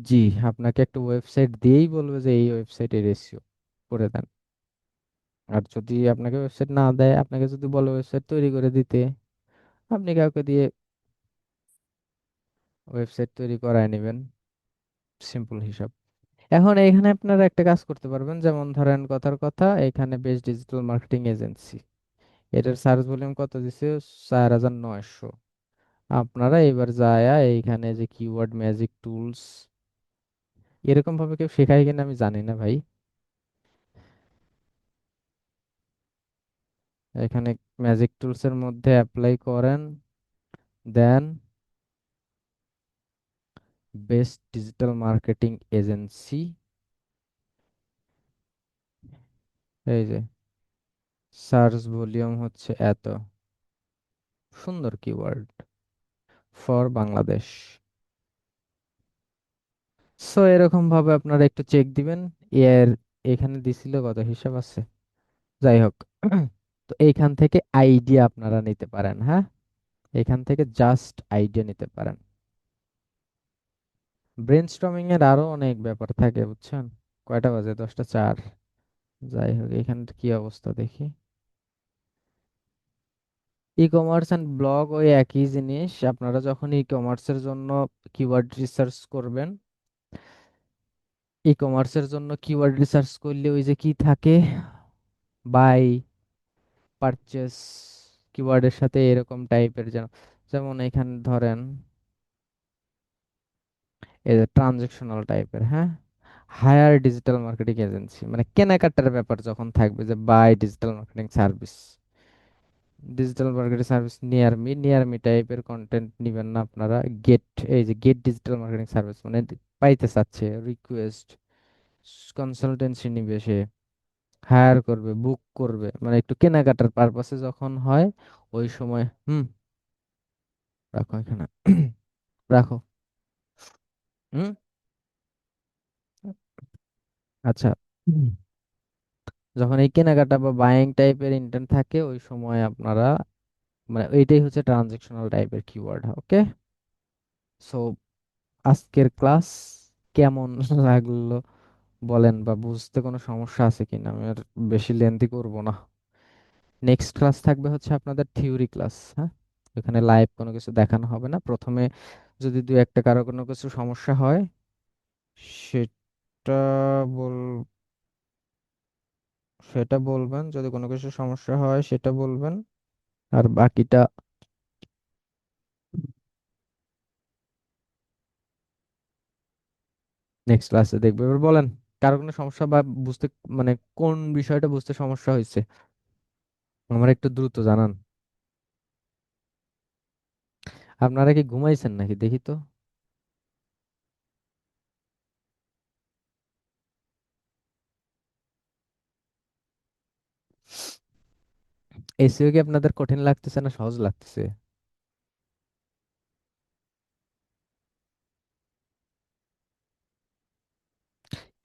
জি, আপনাকে একটা ওয়েবসাইট দিয়েই বলবে যে এই ওয়েবসাইটের রেশিও করে দেন। আর যদি আপনাকে ওয়েবসাইট না দেয়, আপনাকে যদি বলে ওয়েবসাইট তৈরি করে দিতে, আপনি কাউকে দিয়ে ওয়েবসাইট তৈরি করায় নেবেন। সিম্পল হিসাব। এখন এখানে আপনারা একটা কাজ করতে পারবেন, যেমন ধরেন কথার কথা, এখানে বেস্ট ডিজিটাল মার্কেটিং এজেন্সি, এটার সার্চ ভলিউম কত দিছে? 4900। আপনারা এবার যায়া এইখানে যে কিওয়ার্ড ম্যাজিক টুলস, এরকম ভাবে কেউ শেখায় কিনা আমি জানি না ভাই। এখানে ম্যাজিক টুলস এর মধ্যে অ্যাপ্লাই করেন, দেন বেস্ট ডিজিটাল মার্কেটিং এজেন্সি, এই যে সার্চ ভলিউম হচ্ছে এত, সুন্দর কিওয়ার্ড ফর বাংলাদেশ। সো এরকম ভাবে আপনারা একটু চেক দিবেন। এর এখানে দিছিল কত হিসাব আছে, যাই হোক। তো এইখান থেকে আইডিয়া আপনারা নিতে পারেন, হ্যাঁ, এখান থেকে জাস্ট আইডিয়া নিতে পারেন। ব্রেনস্টর্মিং এর আরো অনেক ব্যাপার থাকে, বুঝছেন। কয়টা বাজে? 10টা 4। যাই হোক, এখানে কি অবস্থা দেখি। ই কমার্স এন্ড ব্লগ ওই একই জিনিস। আপনারা যখন ই কমার্সের জন্য কিওয়ার্ড রিসার্চ করবেন, ই কমার্সের জন্য কিওয়ার্ড রিসার্চ করলে ওই যে কি থাকে, বাই, পারচেস, কিওয়ার্ডের সাথে এরকম টাইপের, যেন যেমন এখানে ধরেন এই যে ট্রানজেকশনাল টাইপের, হ্যাঁ, হায়ার ডিজিটাল মার্কেটিং এজেন্সি, মানে কেনাকাটার ব্যাপার যখন থাকবে, যে by digital marketing service, digital marketing service near me টাইপের কন্টেন্ট নিবেন না আপনারা। গেট, এই যে গেট ডিজিটাল মার্কেটিং সার্ভিস, মানে পাইতে চাচ্ছে, রিকোয়েস্ট, কনসালটেন্সি নিবে সে, হায়ার করবে, বুক করবে, মানে একটু কেনাকাটার পারপাসে যখন হয়, ওই সময় রাখো এখানে, রাখো। হুম। আচ্ছা। হুম। যখন এই কেনাকাটা বা বাইং টাইপের ইন্টেন্ট থাকে, ওই সময় আপনারা, মানে এইটাই হচ্ছে ট্রানজেকশনাল টাইপের কিওয়ার্ড। ওকে, সো আজকের ক্লাস কেমন লাগলো বলেন, বা বুঝতে কোনো সমস্যা আছে কিনা? আমি আর বেশি লেন্থি করব না। নেক্সট ক্লাস থাকবে হচ্ছে আপনাদের থিওরি ক্লাস, হ্যাঁ, এখানে লাইভ কোনো কিছু দেখানো হবে না। প্রথমে যদি দু একটা কারো কোনো কিছু সমস্যা হয়, সেটা বল সেটা বলবেন, যদি কোনো কিছু সমস্যা হয় সেটা বলবেন, আর বাকিটা নেক্সট ক্লাসে দেখবো। এবার বলেন, কারো কোনো সমস্যা বা বুঝতে, মানে কোন বিষয়টা বুঝতে সমস্যা হয়েছে, আমার একটু দ্রুত জানান। আপনারা কি ঘুমাইছেন নাকি দেখি তো? এসিও কি আপনাদের কঠিন লাগতেছে না সহজ লাগতেছে?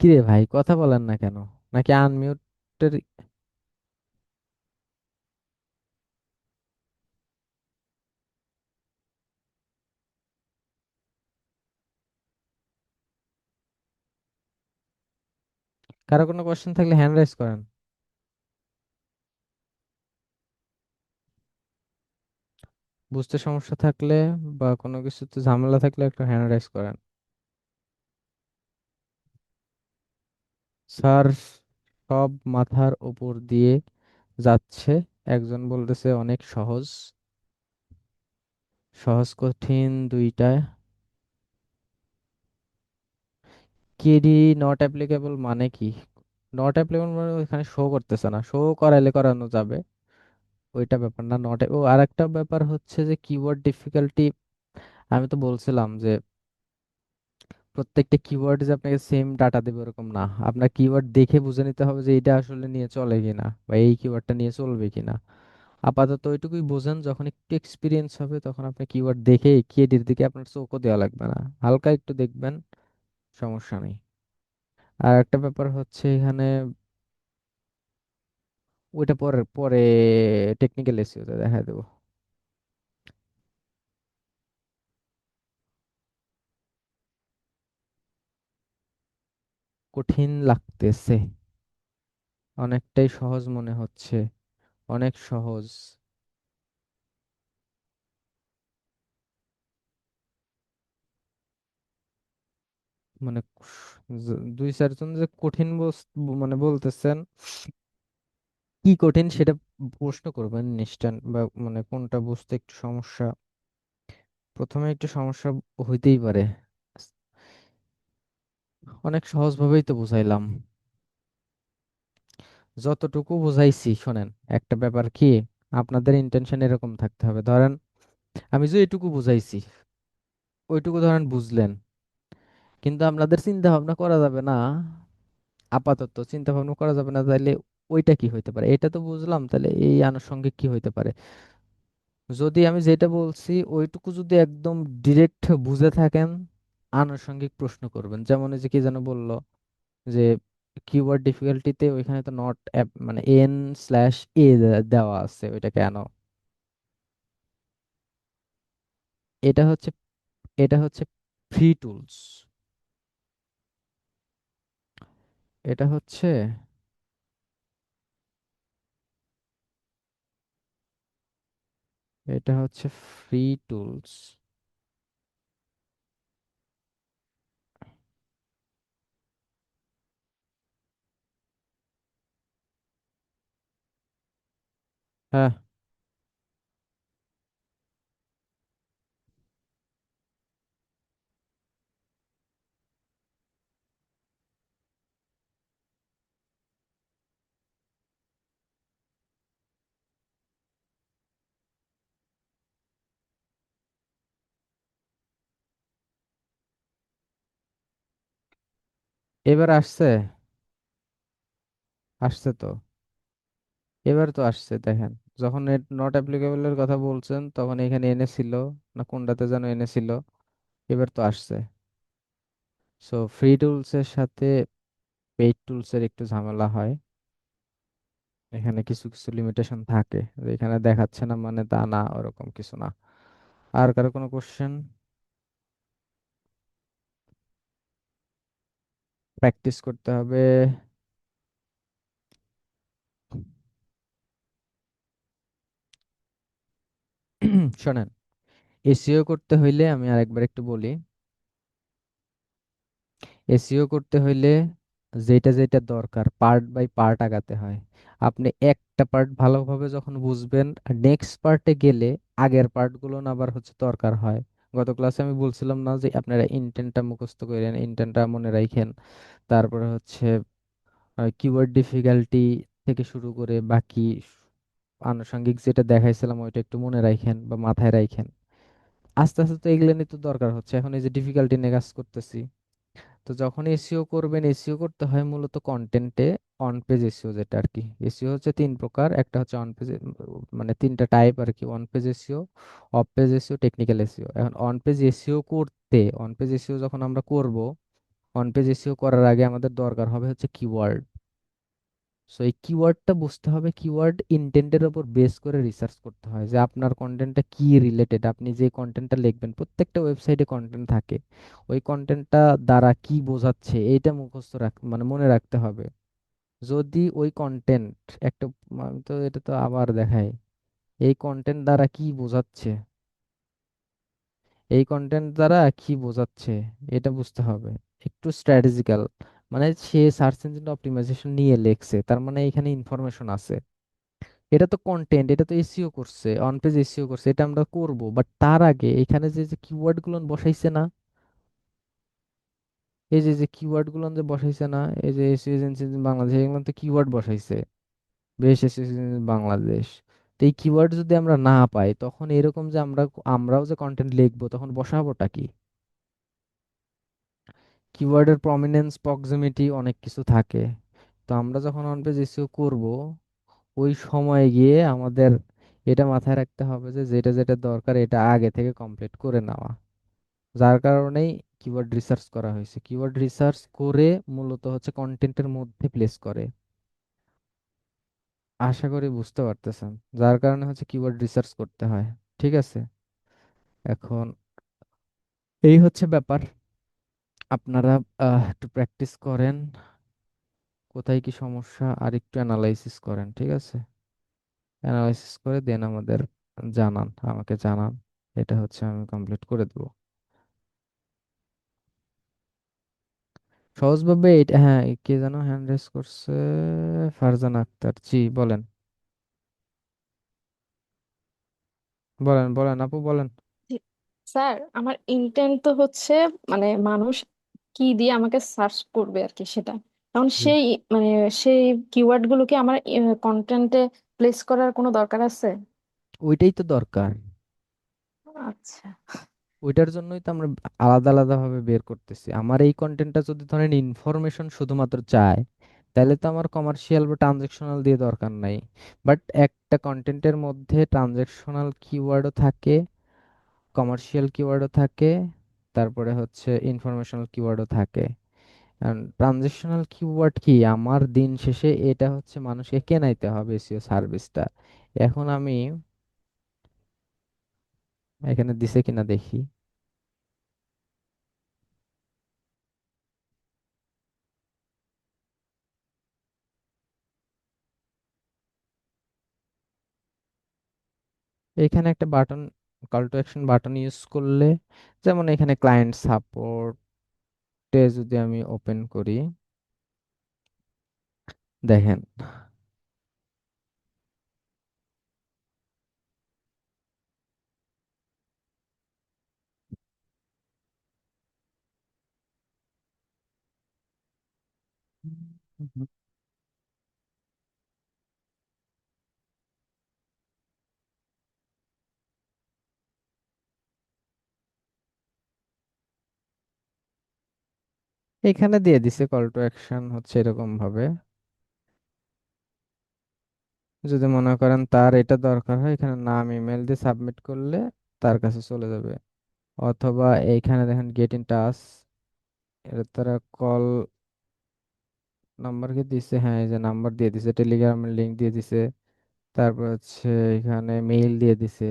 কিরে ভাই, কথা বলেন না কেন? নাকি আনমিউটের? কারো কোনো কোশ্চেন থাকলে হ্যান্ড রাইজ করেন। বুঝতে সমস্যা থাকলে বা কোনো কিছুতে ঝামেলা থাকলে একটু হ্যান্ড রাইজ করেন। স্যার, সব মাথার উপর দিয়ে যাচ্ছে। একজন বলতেছে অনেক সহজ। সহজ কঠিন দুইটায়। কেডি নট অ্যাপ্লিকেবল মানে কি? নট অ্যাপ্লিকেবল মানে ওইখানে শো করতেছে না, শো করাইলে করানো যাবে, ওইটা ব্যাপার না। নট, ও আরেকটা ব্যাপার হচ্ছে যে কিওয়ার্ড ডিফিকাল্টি। আমি তো বলছিলাম যে প্রত্যেকটা কিওয়ার্ড যে আপনাকে সেম ডাটা দেবে এরকম না। আপনার কিওয়ার্ড দেখে বুঝে নিতে হবে যে এটা আসলে নিয়ে চলে কিনা বা এই কিওয়ার্ডটা নিয়ে চলবে কিনা। আপাতত ওইটুকুই বোঝেন, যখন একটু এক্সপিরিয়েন্স হবে তখন আপনি কিওয়ার্ড দেখে কিএডির দিকে আপনার চোখও দেওয়া লাগবে না, হালকা একটু দেখবেন, সমস্যা নেই। আর একটা ব্যাপার হচ্ছে এখানে, ওইটা পরে পরে টেকনিক্যাল এসইওতে দেখা দেবো। কঠিন লাগতেছে, অনেকটাই সহজ মনে হচ্ছে, অনেক সহজ। মানে দুই চারজন যে কঠিন মানে বলতেছেন, কি কঠিন সেটা প্রশ্ন করবেন নিশ্চয়, বা মানে কোনটা বুঝতে একটু সমস্যা, প্রথমে একটু সমস্যা হইতেই পারে। অনেক সহজভাবেই তো বুঝাইলাম, যতটুকু বুঝাইছি শোনেন। একটা ব্যাপার কি, আপনাদের ইন্টেনশন এরকম থাকতে হবে, ধরেন আমি যে এটুকু বুঝাইছি ওইটুকু ধরেন বুঝলেন, কিন্তু আপনাদের চিন্তা ভাবনা করা যাবে না, আপাতত চিন্তা ভাবনা করা যাবে না, তাহলে ওইটা কি হইতে পারে, এটা তো বুঝলাম, তাহলে এই আনুষঙ্গিক কি হইতে পারে। যদি আমি যেটা বলছি ওইটুকু যদি একদম ডিরেক্ট বুঝে থাকেন, আনুষঙ্গিক প্রশ্ন করবেন। যেমন এই যে কি যেন বললো যে কিওয়ার্ড ডিফিকাল্টিতে ওইখানে তো নট মানে n/a দেওয়া আছে, ওইটা কেন? এটা হচ্ছে, এটা হচ্ছে ফ্রি টুলস। এটা হচ্ছে, এটা হচ্ছে ফ্রি টুলস। হ্যাঁ, এবার আসছে, আসছে তো, এবার তো আসছে দেখেন। যখন নট অ্যাপ্লিকেবল এর কথা বলছেন তখন এখানে এনেছিল না, কোনটাতে যেন এনেছিল, এবার তো আসছে। সো ফ্রি টুলস এর সাথে পেইড টুলস এর একটু ঝামেলা হয়, এখানে কিছু কিছু লিমিটেশন থাকে, যে এখানে দেখাচ্ছে না মানে তা না, ওরকম কিছু না। আর কারো কোনো কোশ্চেন? প্র্যাকটিস করতে হবে। শোনেন, এসইও করতে হইলে আমি আরেকবার একটু বলি, এসইও করতে হইলে যেটা যেটা দরকার পার্ট বাই পার্ট আগাতে হয়। আপনি একটা পার্ট ভালোভাবে যখন বুঝবেন, নেক্সট পার্টে গেলে আগের পার্টগুলো না আবার হচ্ছে দরকার হয়। গত ক্লাসে আমি বলছিলাম না যে আপনারা ইন্টেন্টটা মুখস্থ করেন, ইন্টেন্টটা মনে রাখেন, তারপরে হচ্ছে কিওয়ার্ড ডিফিকাল্টি থেকে শুরু করে বাকি আনুষঙ্গিক যেটা দেখাইছিলাম ওইটা একটু মনে রাখেন বা মাথায় রাখেন। আস্তে আস্তে তো এগুলো নিয়ে তো দরকার হচ্ছে, এখন এই যে ডিফিকাল্টি নিয়ে কাজ করতেছি। তো যখন এসইও করবেন, এসইও করতে হয় মূলত কন্টেন্টে অন পেজ এসইও, যেটা আর কি। এসইও হচ্ছে তিন প্রকার, একটা হচ্ছে অন পেজ, মানে তিনটা টাইপ আর কি: on page SEO, of page SEO, technical SEO. এখন অন পেজ এসইও করতে, অন পেজ এসইও যখন আমরা করব, অন পেজ এসইও করার আগে আমাদের দরকার হবে হচ্ছে কিওয়ার্ড। সো এই কিওয়ার্ডটা বুঝতে হবে, কিওয়ার্ড ইন্টেন্টের উপর বেস করে রিসার্চ করতে হয় যে আপনার কন্টেন্টটা কি রিলেটেড, আপনি যে কন্টেন্টটা লিখবেন, প্রত্যেকটা ওয়েবসাইটে কন্টেন্ট থাকে, ওই কন্টেন্টটা দ্বারা কি বোঝাচ্ছে এইটা মুখস্থ মানে মনে রাখতে হবে। যদি ওই কন্টেন্ট একটা, আমি তো এটা তো আবার দেখাই, এই কন্টেন্ট দ্বারা কি বোঝাচ্ছে, এই কন্টেন্ট দ্বারা কি বোঝাচ্ছে এটা বুঝতে হবে। একটু স্ট্র্যাটেজিক্যাল, মানে সে সার্চ ইঞ্জিন অপটিমাইজেশন নিয়ে লেখছে, তার মানে এখানে ইনফরমেশন আছে। এটা তো কন্টেন্ট, এটা তো এসইও করছে, অন পেজ এসইও করছে, এটা আমরা করব, বাট তার আগে এখানে যে যে কিওয়ার্ড গুলো বসাইছে না, এই যে যে কিওয়ার্ড গুলো যে বসাইছে না, এই যে এসইও এজেন্সি বাংলাদেশ, এগুলো তো কিওয়ার্ড বসাইছে, বেশ এসইও এজেন্সি বাংলাদেশ। তো এই কিওয়ার্ড যদি আমরা না পাই, তখন এরকম যে আমরাও যে কন্টেন্ট লিখবো, তখন বসাবোটা কি? কিওয়ার্ডের প্রমিনেন্স, প্রক্সিমিটি, অনেক কিছু থাকে। তো আমরা যখন অন পেজ এসইও করব, ওই সময় গিয়ে আমাদের এটা মাথায় রাখতে হবে যে যেটা যেটা দরকার এটা আগে থেকে কমপ্লিট করে নেওয়া। যার কারণেই কিওয়ার্ড রিসার্চ করা হয়েছে। কিওয়ার্ড রিসার্চ করে মূলত হচ্ছে কন্টেন্টের মধ্যে প্লেস করে। আশা করি বুঝতে পারতেছেন, যার কারণে হচ্ছে কিওয়ার্ড রিসার্চ করতে হয়। ঠিক আছে, এখন এই হচ্ছে ব্যাপার। আপনারা একটু প্র্যাকটিস করেন, কোথায় কি সমস্যা আর একটু অ্যানালাইসিস করেন। ঠিক আছে, অ্যানালাইসিস করে দেন আমাদের আমাকে জানান। এটা হচ্ছে আমি কমপ্লিট করে দেবো সহজভাবে। এটা হ্যাঁ, কে যেন হ্যান্ড রেজ করছে, ফারজানা আক্তার, জি বলেন। বলেন বলেন আপু বলেন। জি, স্যার আমার ইন্টেন্ট তো হচ্ছে মানে মানুষ কি দিয়ে আমাকে সার্চ করবে আর কি সেটা। এখন জি, সেই মানে সেই কিওয়ার্ড গুলোকে আমার কন্টেন্টে প্লেস করার কোনো দরকার আছে? ওইটাই তো দরকার। আচ্ছা। ওইটার জন্যই তো আমরা আলাদা আলাদা ভাবে বের করতেছি। আমার এই কন্টেন্টটা যদি ধরেন ইনফরমেশন শুধুমাত্র চায়, তাহলে তো আমার কমার্শিয়াল বা ট্রানজেকশনাল দিয়ে দরকার নাই। বাট একটা কন্টেন্টের মধ্যে ট্রানজেকশনাল কিওয়ার্ডও থাকে, কমার্শিয়াল কিওয়ার্ডও থাকে, তারপরে হচ্ছে ইনফরমেশনাল কিওয়ার্ডও থাকে। ট্রানজেকশনাল কিওয়ার্ড কি, আমার দিন শেষে এটা হচ্ছে মানুষকে কেনাইতে হবে এসইও সার্ভিসটা। এখন আমি এখানে দিছে কিনা দেখি। এখানে একটা button, call to action button use করলে, যেমন এখানে ক্লায়েন্ট সাপোর্টে যদি আমি ওপেন করি, দেখেন এখানে দিয়ে দিছে কল টু অ্যাকশন হচ্ছে এরকম ভাবে। যদি মনে করেন তার এটা দরকার হয়, এখানে নাম ইমেল দিয়ে সাবমিট করলে তার কাছে চলে যাবে। অথবা এইখানে দেখেন গেট ইন টাচ, এর তারা কল নাম্বার কি দিছে, হ্যাঁ এই যে নাম্বার দিয়ে দিছে, টেলিগ্রামের লিংক দিয়ে দিছে, তারপর হচ্ছে এখানে মেইল দিয়ে দিছে।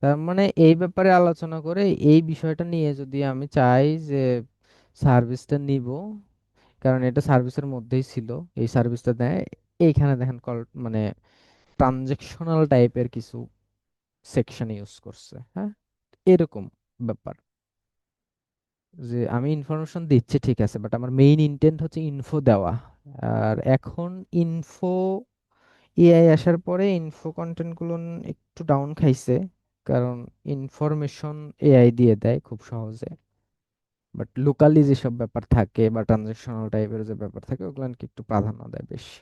তার মানে এই ব্যাপারে আলোচনা করে এই বিষয়টা নিয়ে যদি আমি চাই যে সার্ভিসটা নিব, কারণ এটা সার্ভিসের মধ্যেই ছিল, এই সার্ভিসটা দেয়, এইখানে দেখেন কল মানে ট্রানজেকশনাল টাইপের কিছু সেকশন ইউজ করছে। হ্যাঁ, এরকম ব্যাপার যে আমি ইনফরমেশন দিচ্ছি ঠিক আছে, বাট আমার মেইন ইন্টেন্ট হচ্ছে ইনফো দেওয়া। আর এখন ইনফো, এআই আসার পরে ইনফো কন্টেন্টগুলো একটু ডাউন খাইছে, কারণ ইনফরমেশন এআই দিয়ে দেয় খুব সহজে, বাট লোকালি যেসব ব্যাপার থাকে বা ট্রানজেকশনাল টাইপের যে ব্যাপার থাকে ওগুলো একটু প্রাধান্য দেয় বেশি।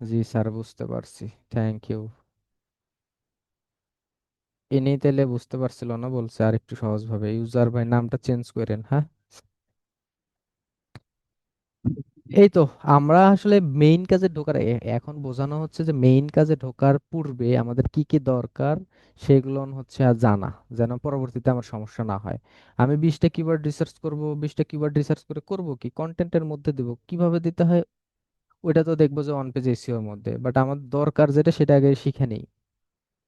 জি স্যার, বুঝতে পারছি, থ্যাংক ইউ। ইনি তাহলে বুঝতে পারছিল না, বলছে আর একটু সহজ ভাবে ইউজার ভাই নামটা চেঞ্জ করেন, হ্যাঁ। এই তো, আমরা আসলে মেইন কাজে ঢোকার এখন বোঝানো হচ্ছে যে মেইন কাজে ঢোকার পূর্বে আমাদের কি কি দরকার সেগুলো হচ্ছে আর জানা, যেন পরবর্তীতে আমার সমস্যা না হয়। আমি 20টা কিওয়ার্ড রিসার্চ করব, 20টা কিওয়ার্ড রিসার্চ করে করব কি, কন্টেন্টের মধ্যে দিব, কিভাবে দিতে হয় ওইটা তো দেখবো যে অন পেজ এসইও এর মধ্যে, বাট আমার দরকার যেটা সেটা আগে শিখে নেই,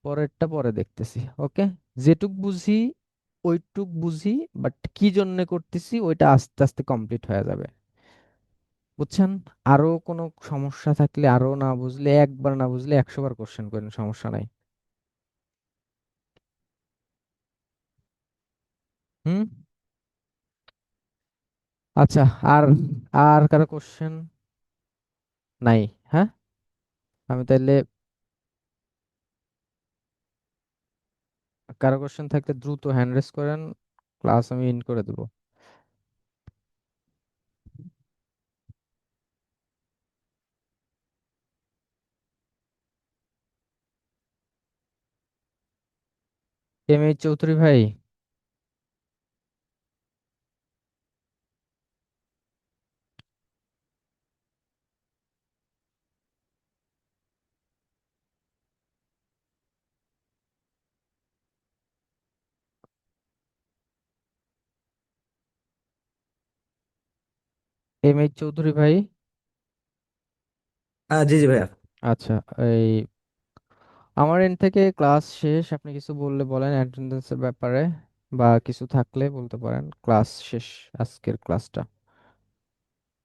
পরেরটা পরে দেখতেছি। ওকে, যেটুক বুঝি ওইটুক বুঝি, বাট কি জন্য করতেছি ওইটা আস্তে আস্তে কমপ্লিট হয়ে যাবে। বুঝছেন? আরো কোনো সমস্যা থাকলে, আরো না বুঝলে, একবার না বুঝলে 100 বার কোশ্চেন করেন, সমস্যা নাই। হুম। আচ্ছা, আর আর কারো কোশ্চেন নাই? হ্যাঁ, আমি তাইলে কারো কোশ্চেন থাকলে দ্রুত হ্যান্ড রেজ করেন, ক্লাস আমি ইন করে দেবো। এম এইচ চৌধুরী ভাই। চৌধুরী ভাই। জি জি ভাইয়া। আচ্ছা, এই আমার এন্ড থেকে ক্লাস শেষ, আপনি কিছু বললে বলেন অ্যাটেন্ডেন্সের ব্যাপারে, বা কিছু থাকলে বলতে পারেন। ক্লাস শেষ, আজকের ক্লাসটা।